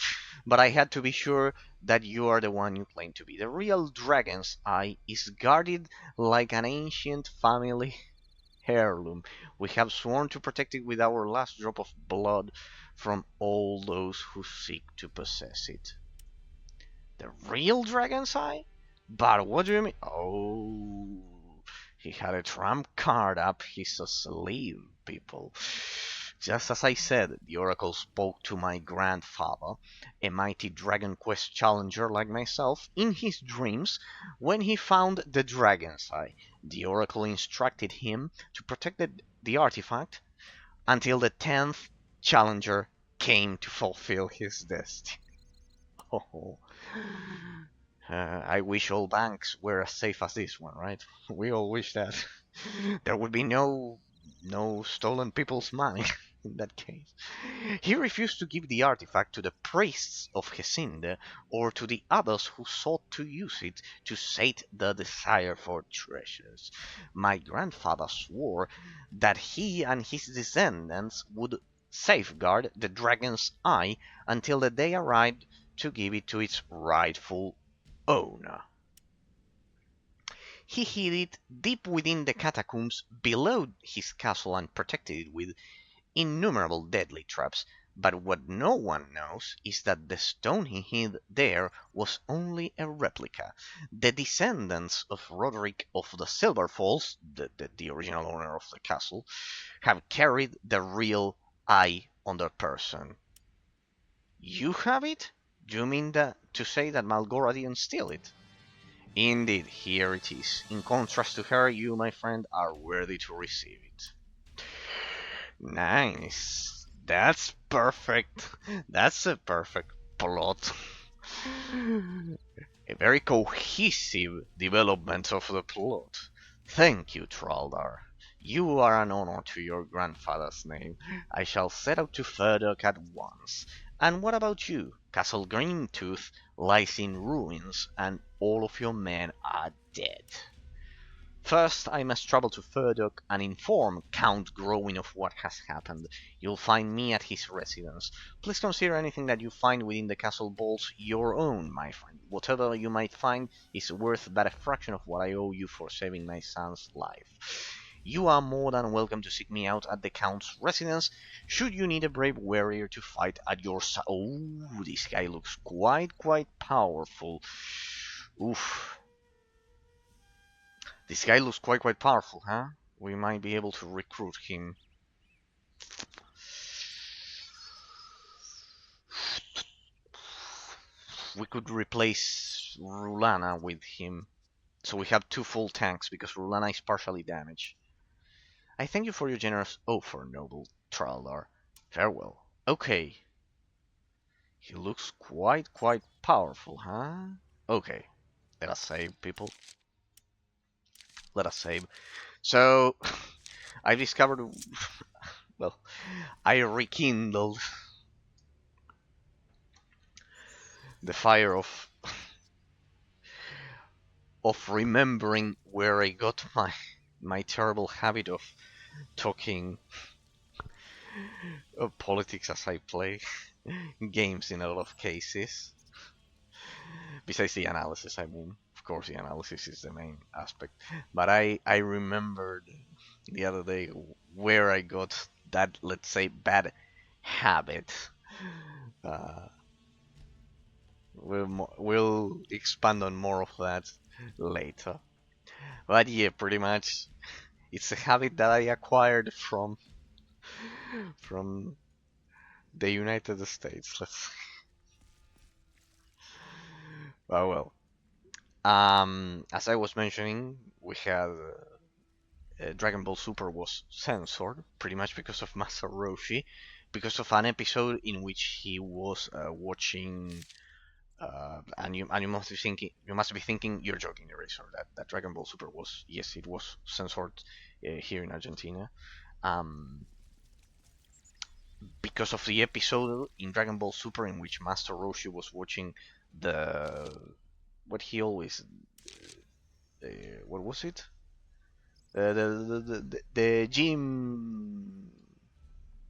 but I had to be sure that you are the one you claim to be. The real dragon's eye is guarded like an ancient family heirloom. We have sworn to protect it with our last drop of blood from all those who seek to possess it. The real dragon's eye? But what do you mean? Oh, he had a trump card up his sleeve, people. Just as I said, the Oracle spoke to my grandfather, a mighty Dragon Quest challenger like myself, in his dreams when he found the Dragon's Eye. The Oracle instructed him to protect the artifact until the 10th challenger came to fulfill his destiny. Oh. I wish all banks were as safe as this one, right? We all wish that. There would be no stolen people's money in that case. He refused to give the artifact to the priests of Hesinde or to the others who sought to use it to sate the desire for treasures. My grandfather swore that he and his descendants would safeguard the dragon's eye until the day arrived to give it to its rightful owner. He hid it deep within the catacombs below his castle and protected it with innumerable deadly traps. But what no one knows is that the stone he hid there was only a replica. The descendants of Roderick of the Silver Falls, the original owner of the castle, have carried the real eye on their person. You have it? You mean to say that Malgora didn't steal it? Indeed, here it is. In contrast to her, you, my friend, are worthy to receive it. Nice. That's perfect. That's a perfect plot. A very cohesive development of the plot. Thank you, Traldar. You are an honor to your grandfather's name. I shall set out to Ferdok at once. And what about you? Castle Grimtooth lies in ruins, and all of your men are dead. First, I must travel to Ferdok and inform Count Growin of what has happened. You'll find me at his residence. Please consider anything that you find within the castle vaults your own, my friend. Whatever you might find is worth but a fraction of what I owe you for saving my son's life. You are more than welcome to seek me out at the Count's residence, should you need a brave warrior to fight at your side. Oh, this guy looks quite powerful. Oof. This guy looks quite powerful, huh? We might be able to recruit him. We could replace Rulana with him. So we have 2 full tanks because Rulana is partially damaged. I thank you for your generous offer, noble Traldar. Farewell. Okay. He looks quite powerful, huh? Okay. Let us save, people. Let us save. So, I discovered... well, I rekindled the fire of remembering where I got my terrible habit of talking of politics as I play games in a lot of cases. Besides the analysis, I mean, of course the analysis is the main aspect. But I remembered the other day where I got that, let's say, bad habit. We'll expand on more of that later. But yeah, pretty much, it's a habit that I acquired from the United States. Let's say. Oh well. As I was mentioning, we had Dragon Ball Super was censored pretty much because of Master Roshi, because of an episode in which he was watching. And you must be thinking you're joking, Eraser. That Dragon Ball Super was, yes, it was censored here in Argentina, because of the episode in Dragon Ball Super in which Master Roshi was watching what he always what was it? The gym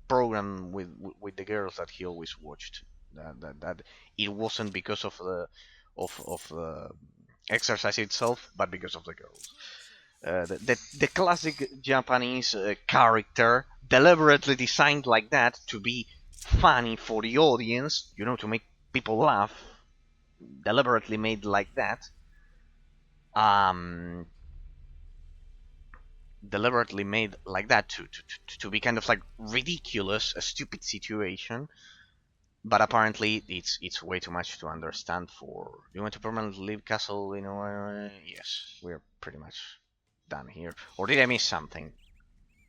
program with the girls that he always watched. That it wasn't because of the exercise itself, but because of the girls. The classic Japanese character deliberately designed like that to be funny for the audience, to make people laugh. Deliberately made like that. Deliberately made like that to be kind of like ridiculous, a stupid situation. But apparently it's way too much to understand for... Do you want to permanently leave Castle, yes, we're pretty much done here. Or did I miss something?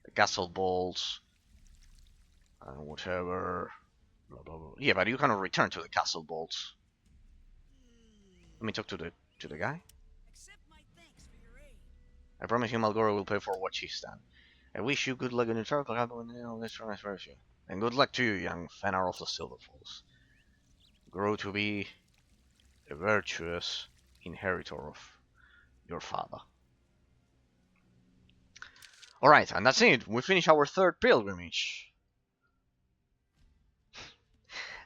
The castle balls and whatever. Blah, blah, blah. Yeah, but you cannot return to the castle balls. Let me talk to the guy. Accept my thanks for your aid. I promise you Malgora will pay for what she's done. I wish you good luck in the travel. And good luck to you, young Fenner of the Silver Falls. Grow to be a virtuous inheritor of your father. Alright, and that's it. We finish our 3rd pilgrimage.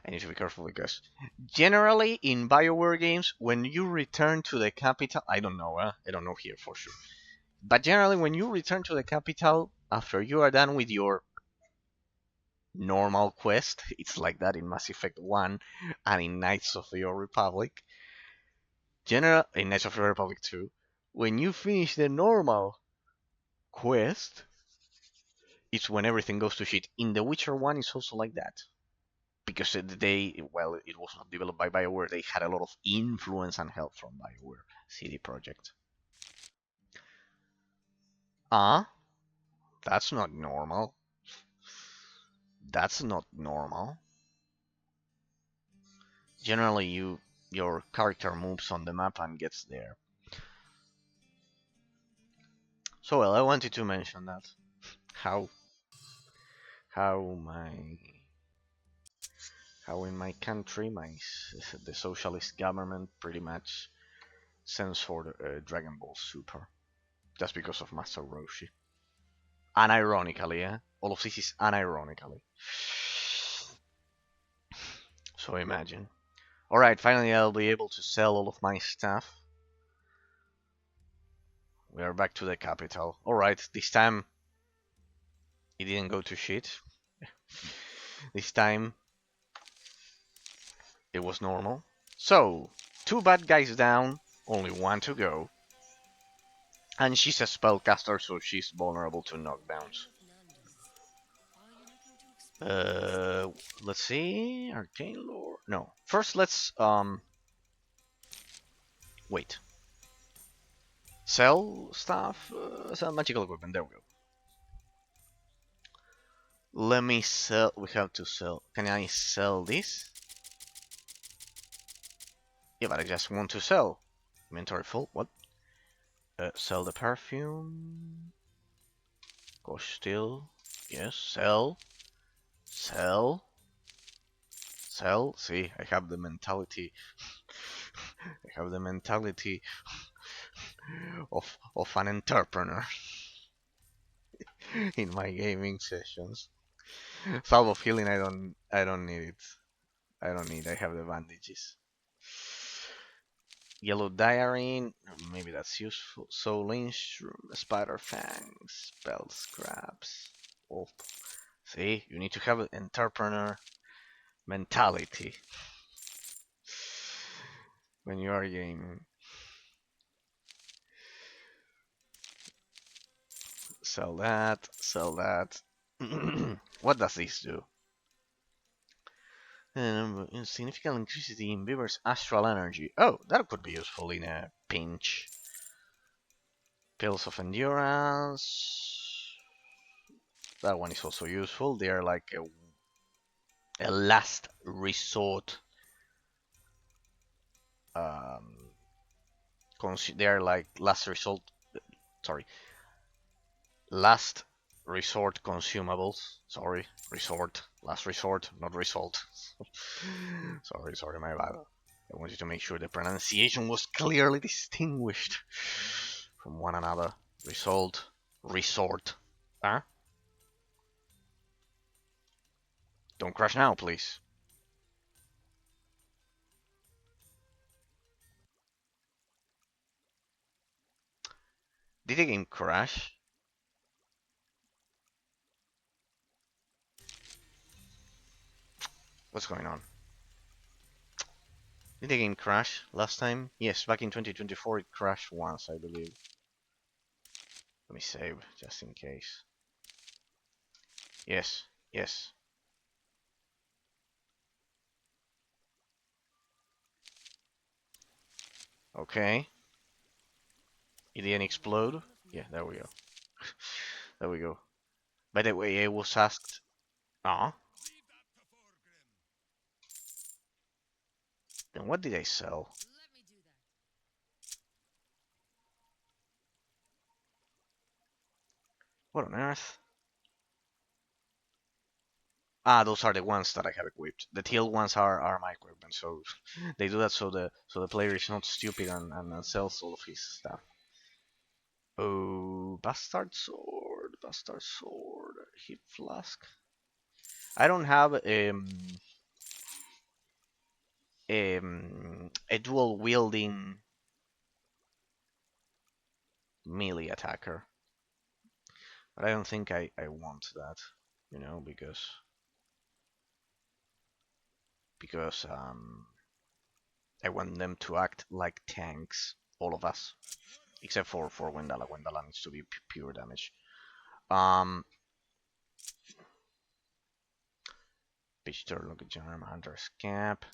I need to be careful because generally in BioWare games, when you return to the capital, I don't know, I don't know here for sure. But generally, when you return to the capital after you are done with your normal quest, it's like that in Mass Effect 1 and in Knights of the Old Republic. In Knights of the Republic 2, when you finish the normal quest, it's when everything goes to shit. In The Witcher 1, it's also like that. Because well, it was not developed by BioWare, they had a lot of influence and help from BioWare CD Projekt. Ah, that's not normal. That's not normal. Generally, your character moves on the map and gets there. So well, I wanted to mention that how how my how in my country the socialist government pretty much censored Dragon Ball Super just because of Master Roshi. Unironically, yeah. All of this is unironically. So imagine. Alright, finally I'll be able to sell all of my stuff. We are back to the capital. Alright, this time it didn't go to shit. This time it was normal. So, 2 bad guys down, only 1 to go. And she's a spellcaster, so she's vulnerable to knockdowns. Let's see, arcane lore. No, first let's wait. Sell stuff. Sell magical equipment. There we go. Let me sell. We have to sell. Can I sell this? Yeah, but I just want to sell. Inventory full. What? Sell the perfume. Go still. Yes. Sell. Sell. Sell. See, I have the mentality. I have the mentality of an entrepreneur in my gaming sessions. Salve of healing. I don't need it. I have the bandages. Yellow diary. Maybe that's useful. Soul instrument. Spider fangs. Spell scraps. Oh, see, you need to have an entrepreneur mentality when you are gaming. Sell that. Sell that. What does this do? Significant increases in Beaver's astral energy. Oh, that could be useful in a pinch. Pills of endurance. That one is also useful. They are like a last resort. They are like last resort. Sorry, last resort consumables. Sorry, resort. Last resort, not result. sorry, my bad. I wanted to make sure the pronunciation was clearly distinguished from one another. Result, resort. Huh? Don't crash now, please. Did the game crash? What's going on? Did the game crash last time? Yes, back in 2024 it crashed once, I believe. Let me save, just in case. Yes, yes. Okay. It didn't explode? Yeah, there we go. There we go. By the way, I was asked... Ah, then what did I sell? What on earth? Ah, those are the ones that I have equipped. The teal ones are my equipment, so they do that so the player is not stupid and sells all of his stuff. Oh, bastard sword, hip flask. I don't have a dual wielding melee attacker. But I don't think I want that, you know, because I want them to act like tanks, all of us, except for Wendala. Wendala needs to be pure damage. Picture, look at Charm, Hunter's Cap,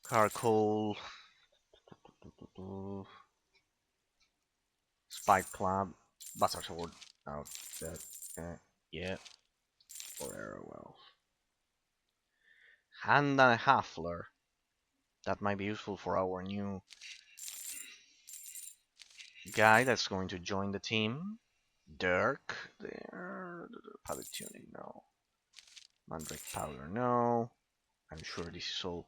Carcoal, Spike Club, Buster Sword. Oh, that, yeah, very well. Hand and a Halfler. That might be useful for our new guy that's going to join the team. Dirk, there. Powder tuning, no. Mandrake powder, no. I'm sure this is all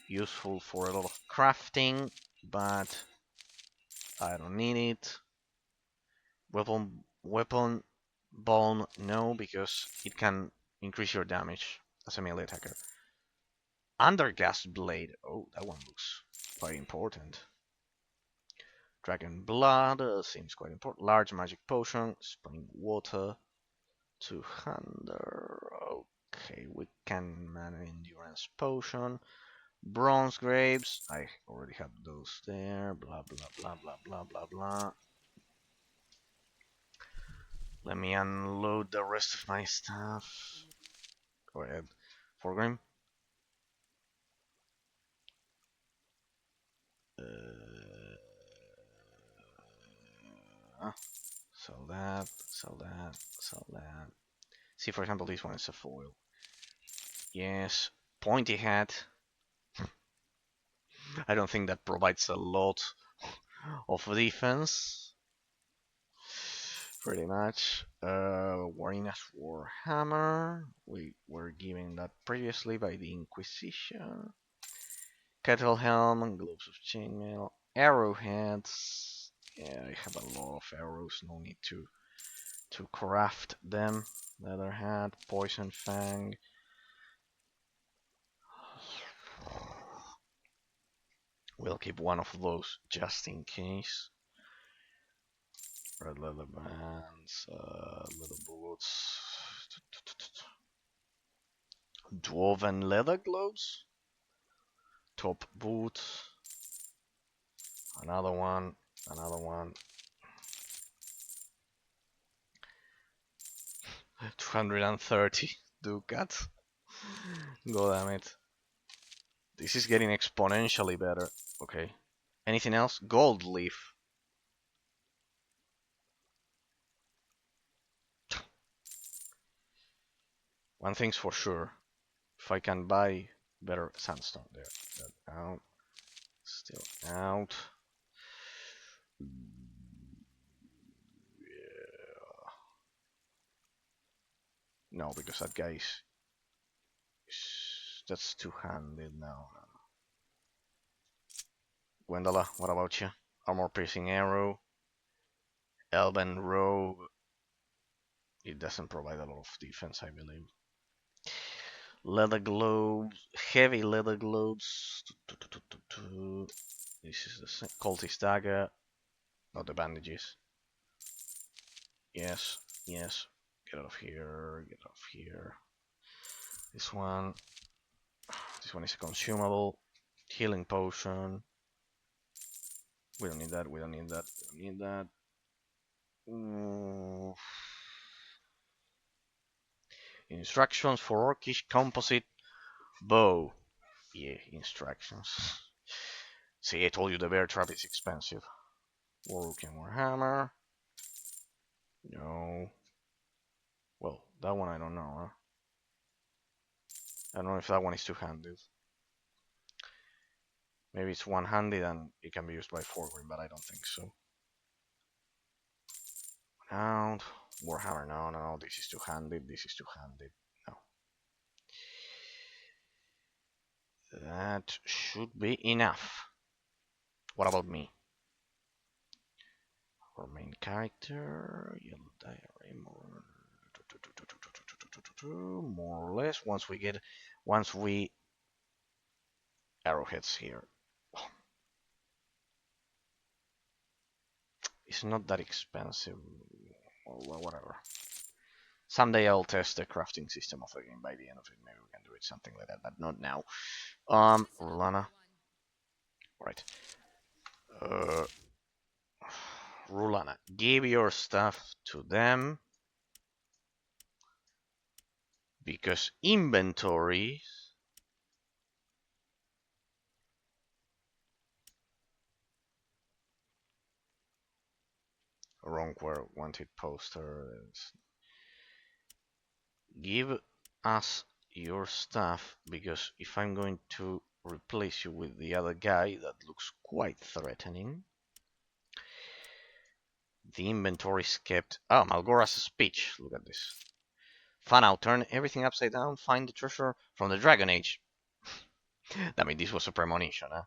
useful for a lot of crafting, but I don't need it. Weapon bone, no, because it can increase your damage as a melee attacker. Undergast blade, oh, that one looks quite important. Dragon blood seems quite important. Large magic potion, spring water, 200. Okay, we can manage endurance potion. Bronze grapes, I already have those there. Blah blah blah blah blah blah blah. Let me unload the rest of my stuff. Go ahead. For Grim. Sell that, sell that, sell that. See, for example, this one is a foil. Yes, pointy hat. I don't think that provides a lot of defense. Pretty much. Warina's Warhammer. We were given that previously by the Inquisition. Kettle Helm, Globes of Chainmail, Arrowheads. Yeah, I have a lot of arrows, no need to craft them. Leather hat, Poison Fang. We'll keep one of those just in case. Red leather bands, leather boots. Dwarven leather gloves. Top boot. Another one. Another one. 230 ducats. God damn it. This is getting exponentially better. Okay. Anything else? Gold leaf. One thing's for sure. If I can buy better sandstone there. That out. Still out. Yeah. No, because that guy is that's two-handed now. Gwendala, what about you? Armor piercing arrow. Elven robe. It doesn't provide a lot of defense, I believe. Leather gloves, heavy leather gloves. This is the cultist dagger, not the bandages. Yes, yes. Get out of here. Get out of here. This one is a consumable. Healing potion. We don't need that. We don't need that. We don't need that. Instructions for Orcish composite bow. Yeah, instructions. See, I told you the bear trap is expensive. Warrook and Warhammer. No. Well, that one I don't know, huh? I don't know if that one is two-handed. Maybe it's one-handed and it can be used by Forgrim, but I don't think so. Now, Warhammer, no, this is two-handed, this is two-handed. No. That should be enough. What about me? Our main character, Yellow Diary, more. more or less. Once we arrowheads here. It's not that expensive. Well, whatever. Someday I'll test the crafting system of the game. By the end of it, maybe we can do it something like that, but not now. Rulana. Right. Uh, Rulana, give your stuff to them because inventory. Wrong word. Wanted poster. Give us your stuff because if I'm going to replace you with the other guy that looks quite threatening. The inventory is kept. Oh, Malgora's speech. Look at this. Fun out. Turn everything upside down. Find the treasure from the Dragon Age. I mean, this was a premonition, huh?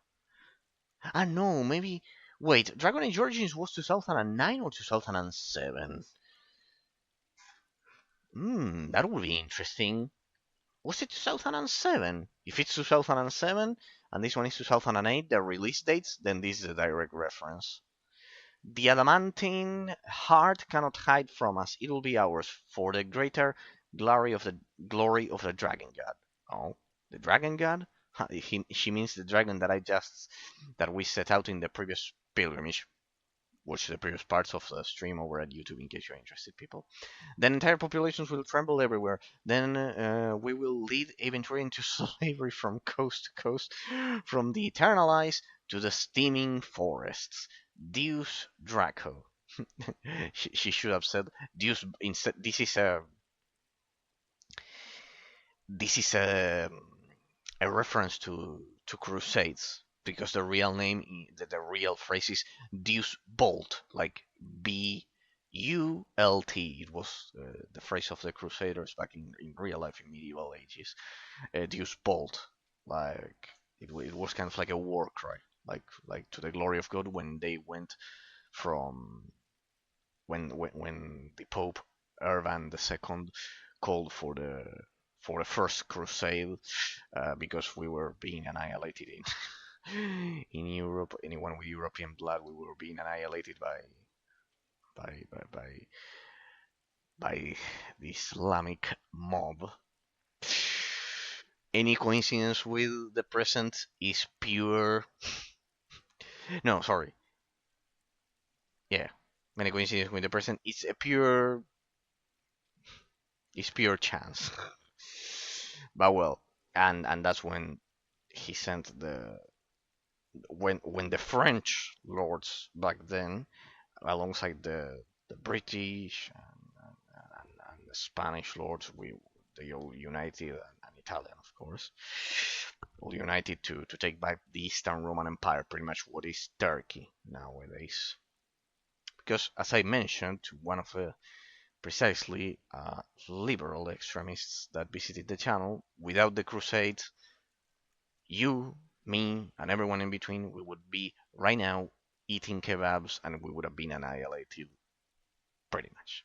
Ah, no, maybe. Wait, Dragon Age Origins was 2009 or 2007? That would be interesting. Was it 2007? If it's 2007 and this one is 2008, the release dates, then this is a direct reference. The adamantine heart cannot hide from us. It will be ours for the greater glory of the dragon god. Oh, the dragon god? She means the dragon that we set out in the previous pilgrimage. Watch the previous parts of the stream over at YouTube in case you're interested, people. Then entire populations will tremble everywhere. Then we will lead Aventuria into slavery from coast to coast, from the eternal ice to the steaming forests. Deus Draco. She should have said Deus instead. This is a reference to Crusades because the real name, the real phrase is Deus Bolt, like Bult. It was the phrase of the Crusaders back in real life in medieval ages. Deus Bolt, like it was kind of like a war cry, like to the glory of God when they went from when the Pope Urban II called for the first crusade because we were being annihilated in Europe. Anyone with European blood, we were being annihilated by by by, by the Islamic mob. Any coincidence with the present is pure. No, sorry. Yeah, many coincidence with the present is a pure. It's pure chance. But well, and that's when he sent when the French lords back then, alongside the British and the Spanish lords, they all united, and Italian of course, all united to take back the Eastern Roman Empire, pretty much what is Turkey nowadays. Because as I mentioned, one of the precisely liberal extremists that visited the channel, without the Crusades, you, me, and everyone in between, we would be right now eating kebabs and we would have been annihilated pretty much.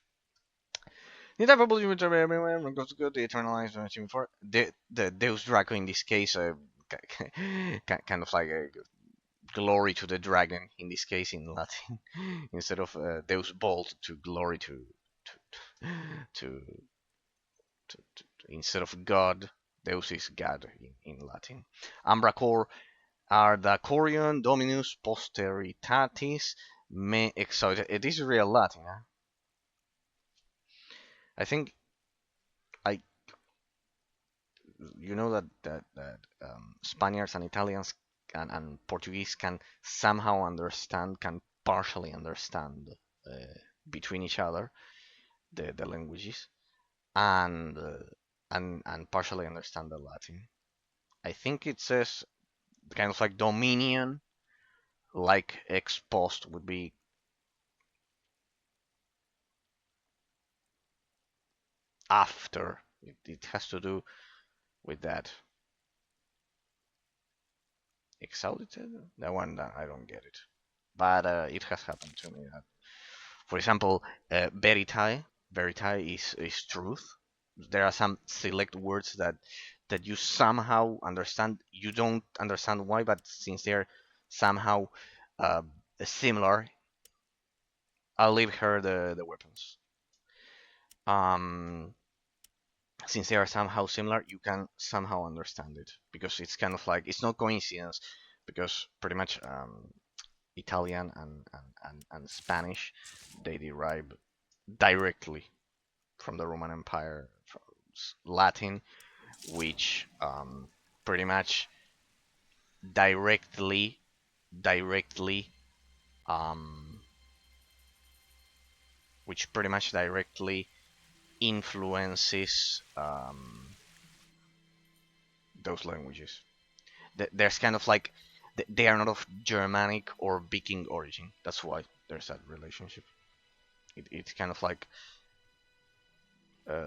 The type of bullshit everywhere goes good, the eternalized before the Deus Draco in this case, kind of like a glory to the dragon in this case in Latin, instead of Deus Bolt to glory to, to, instead of God, Deus is God in Latin. Ambracor are the Corion Dominus Posteritatis me exaudit. This is real Latin, huh? I think I, you know that Spaniards and Italians and Portuguese can somehow understand, can partially understand uh, between each other the languages, and and partially understand the Latin. I think it says kind of like dominion, like ex post would be after. It has to do with that. Exalted? That one, I don't get it. But it has happened to me. For example, veritae is truth. there are some select words that you somehow understand. You don't understand why, but since they're somehow uh, similar, I'll leave her the weapons. Um, since they are somehow similar, you can somehow understand it because it's kind of like it's not coincidence because pretty much Italian and Spanish they derive directly from the Roman Empire, from Latin, which pretty much directly directly um, which pretty much directly influences those languages. There's kind of like they are not of Germanic or Viking origin. That's why there's that relationship. It's kind of like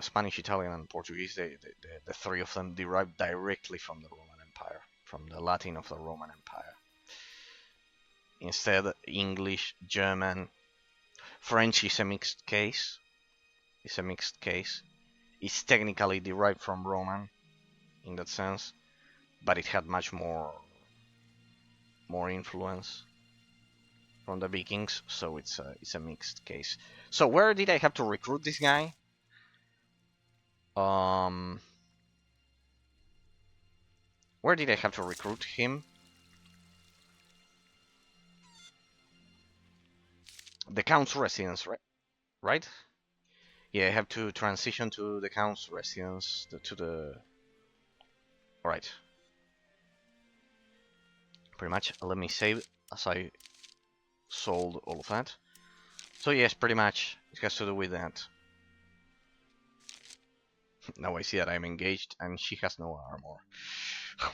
Spanish, Italian, and Portuguese. The three of them derive directly from the Roman Empire, from the Latin of the Roman Empire. Instead, English, German, French is a mixed case. It's a mixed case. It's technically derived from Roman in that sense, but it had much more influence from the Vikings, so it's a mixed case. So where did I have to recruit this guy? Um, where did I have to recruit him? The Count's residence, right? Right? Yeah, I have to transition to the Count's residence, to the... Alright. Pretty much, let me save as I sold all of that. So yes, pretty much, it has to do with that. Now I see that I'm engaged and she has no armor.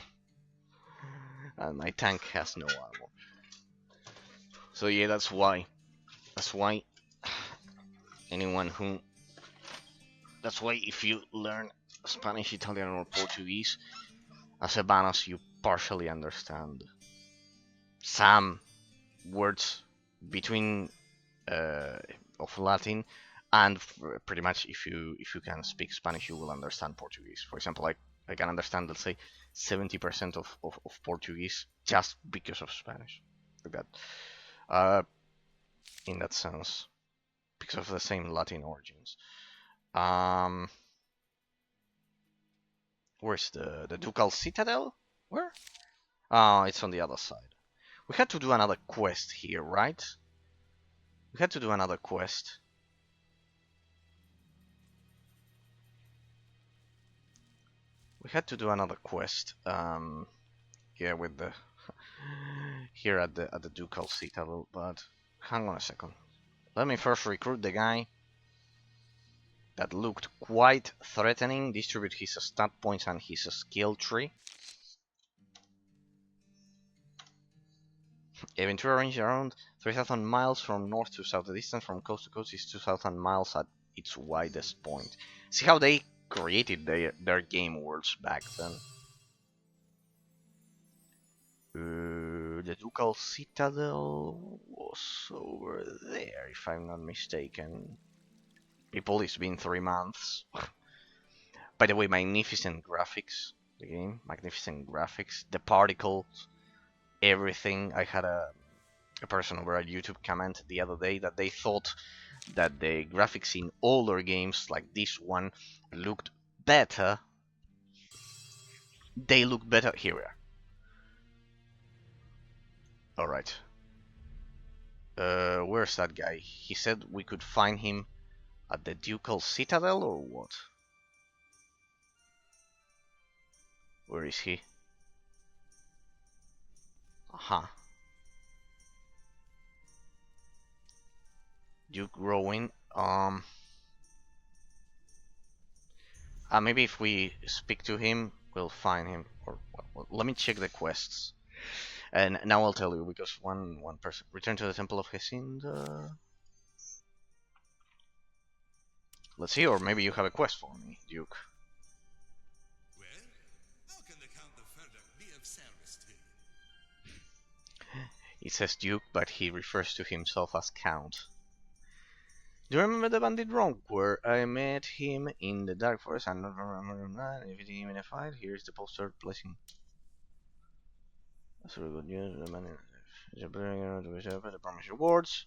And my tank has no armor. So yeah, that's why. That's why anyone who... That's why if you learn Spanish, Italian, or Portuguese, as a bonus, you partially understand some words between of Latin, and pretty much if you can speak Spanish, you will understand Portuguese. For example, I can understand, let's say, 70% of Portuguese just because of Spanish, like that. In that sense, because of the same Latin origins. Where's the Ducal Citadel? Where? Oh, it's on the other side. We had to do another quest here, right? We had to do another quest. We had to do another quest. Yeah, with the here at the Ducal Citadel. But hang on a second. Let me first recruit the guy that looked quite threatening. Distribute his stat points and his skill tree. Aventura range around 3,000 miles from north to south. The distance from coast to coast is 2,000 miles at its widest point. See how they created their game worlds back then. The Ducal Citadel was over there, if I'm not mistaken. People, it's been 3 months. By the way, magnificent graphics. The game, magnificent graphics. The particles, everything. I had a person over at YouTube comment the other day that they thought that the graphics in older games like this one looked better. They look better. Here we are. Alright. Where's that guy? He said we could find him at the Ducal Citadel or what? Where is he? Aha. Duke Rowan. Maybe if we speak to him, we'll find him. Or well, let me check the quests. And now I'll tell you, because one person... Return to the Temple of Hesinda. Let's see, or maybe you have a quest for me, Duke. Well, how can the Count of Ferdok be of service to you? It says Duke, but he refers to himself as Count. Do you remember the bandit wrong? Where I met him in the dark forest and not remember that. If he even a fight, here's the poster placing. That's really good news. The man the promise rewards.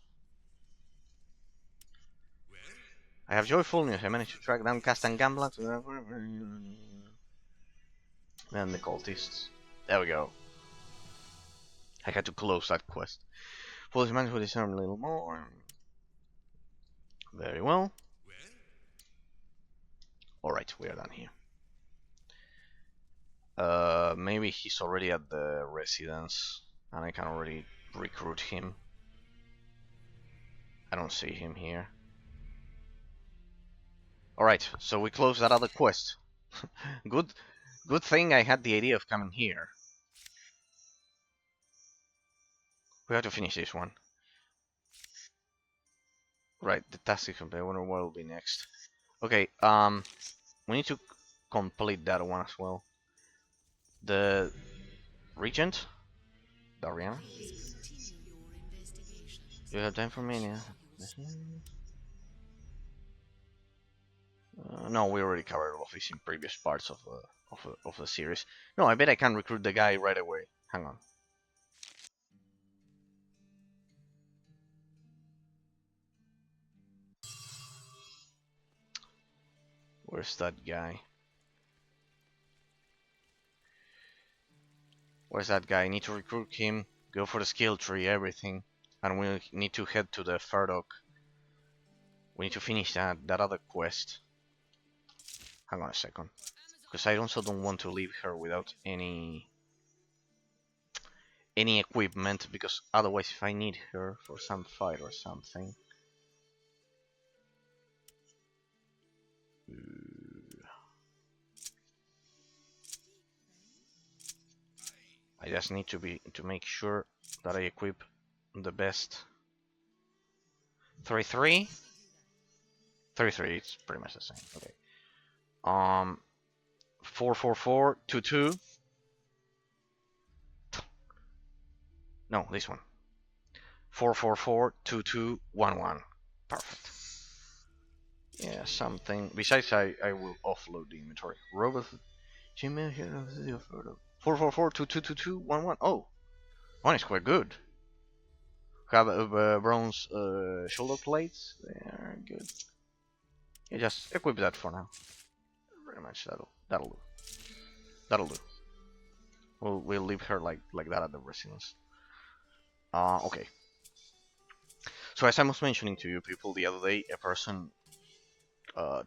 I have joyful news. I managed to track down Cast and Gambler and the cultists. There we go. I had to close that quest. Police man who disarm a little more. Very well. Alright, we are done here. Maybe he's already at the residence and I can already recruit him. I don't see him here. Alright, so we close that other quest. Good thing I had the idea of coming here. We have to finish this one. Right, the task is complete. I wonder what will be next. Okay, we need to complete that one as well. The Regent? Dariana? You have time for me, yeah? No, we already covered all of this in previous parts of the series. No, I bet I can recruit the guy right away. Hang on. Where's that guy? Where's that guy? I need to recruit him, go for the skill tree, everything. And we need to head to the Ferdok. We need to finish that other quest. Hang on a second. Because I also don't want to leave her without any equipment, because otherwise if I need her for some fight or something. I just need to make sure that I equip the best. 3-3? 3-3, it's pretty much the same. Okay. 4-4-4, 2-2. No, this one. 4-4-4, 2-2, 1-1. Perfect. Yeah, something. Besides, I will offload the inventory. Robot. 4-4-4, 2-2, 2-2, 1-1. Oh, one is quite good. Have bronze shoulder plates. They are good. Yeah, just equip that for now. Pretty much that'll do. That'll do. We'll leave her like that at the residence. Okay. So as I was mentioning to you people the other day, a person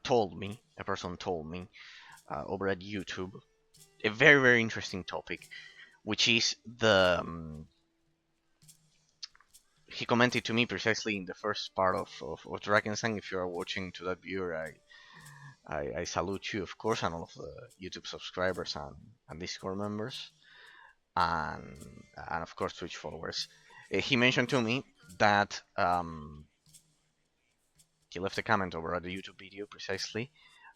told me over at YouTube a very interesting topic, which is the he commented to me precisely in the first part of Drakensang. If you are watching to that viewer, I salute you, of course, and all of the YouTube subscribers and Discord members, and of course Twitch followers. He mentioned to me that he left a comment over at the YouTube video precisely.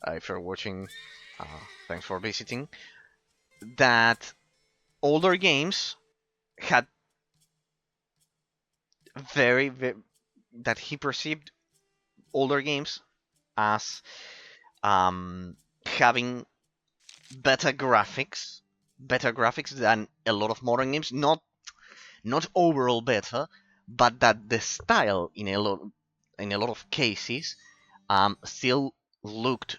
If you're watching, thanks for visiting. That older games had very that he perceived older games as having better graphics than a lot of modern games. Not overall better, but that the style in a lot of cases still looked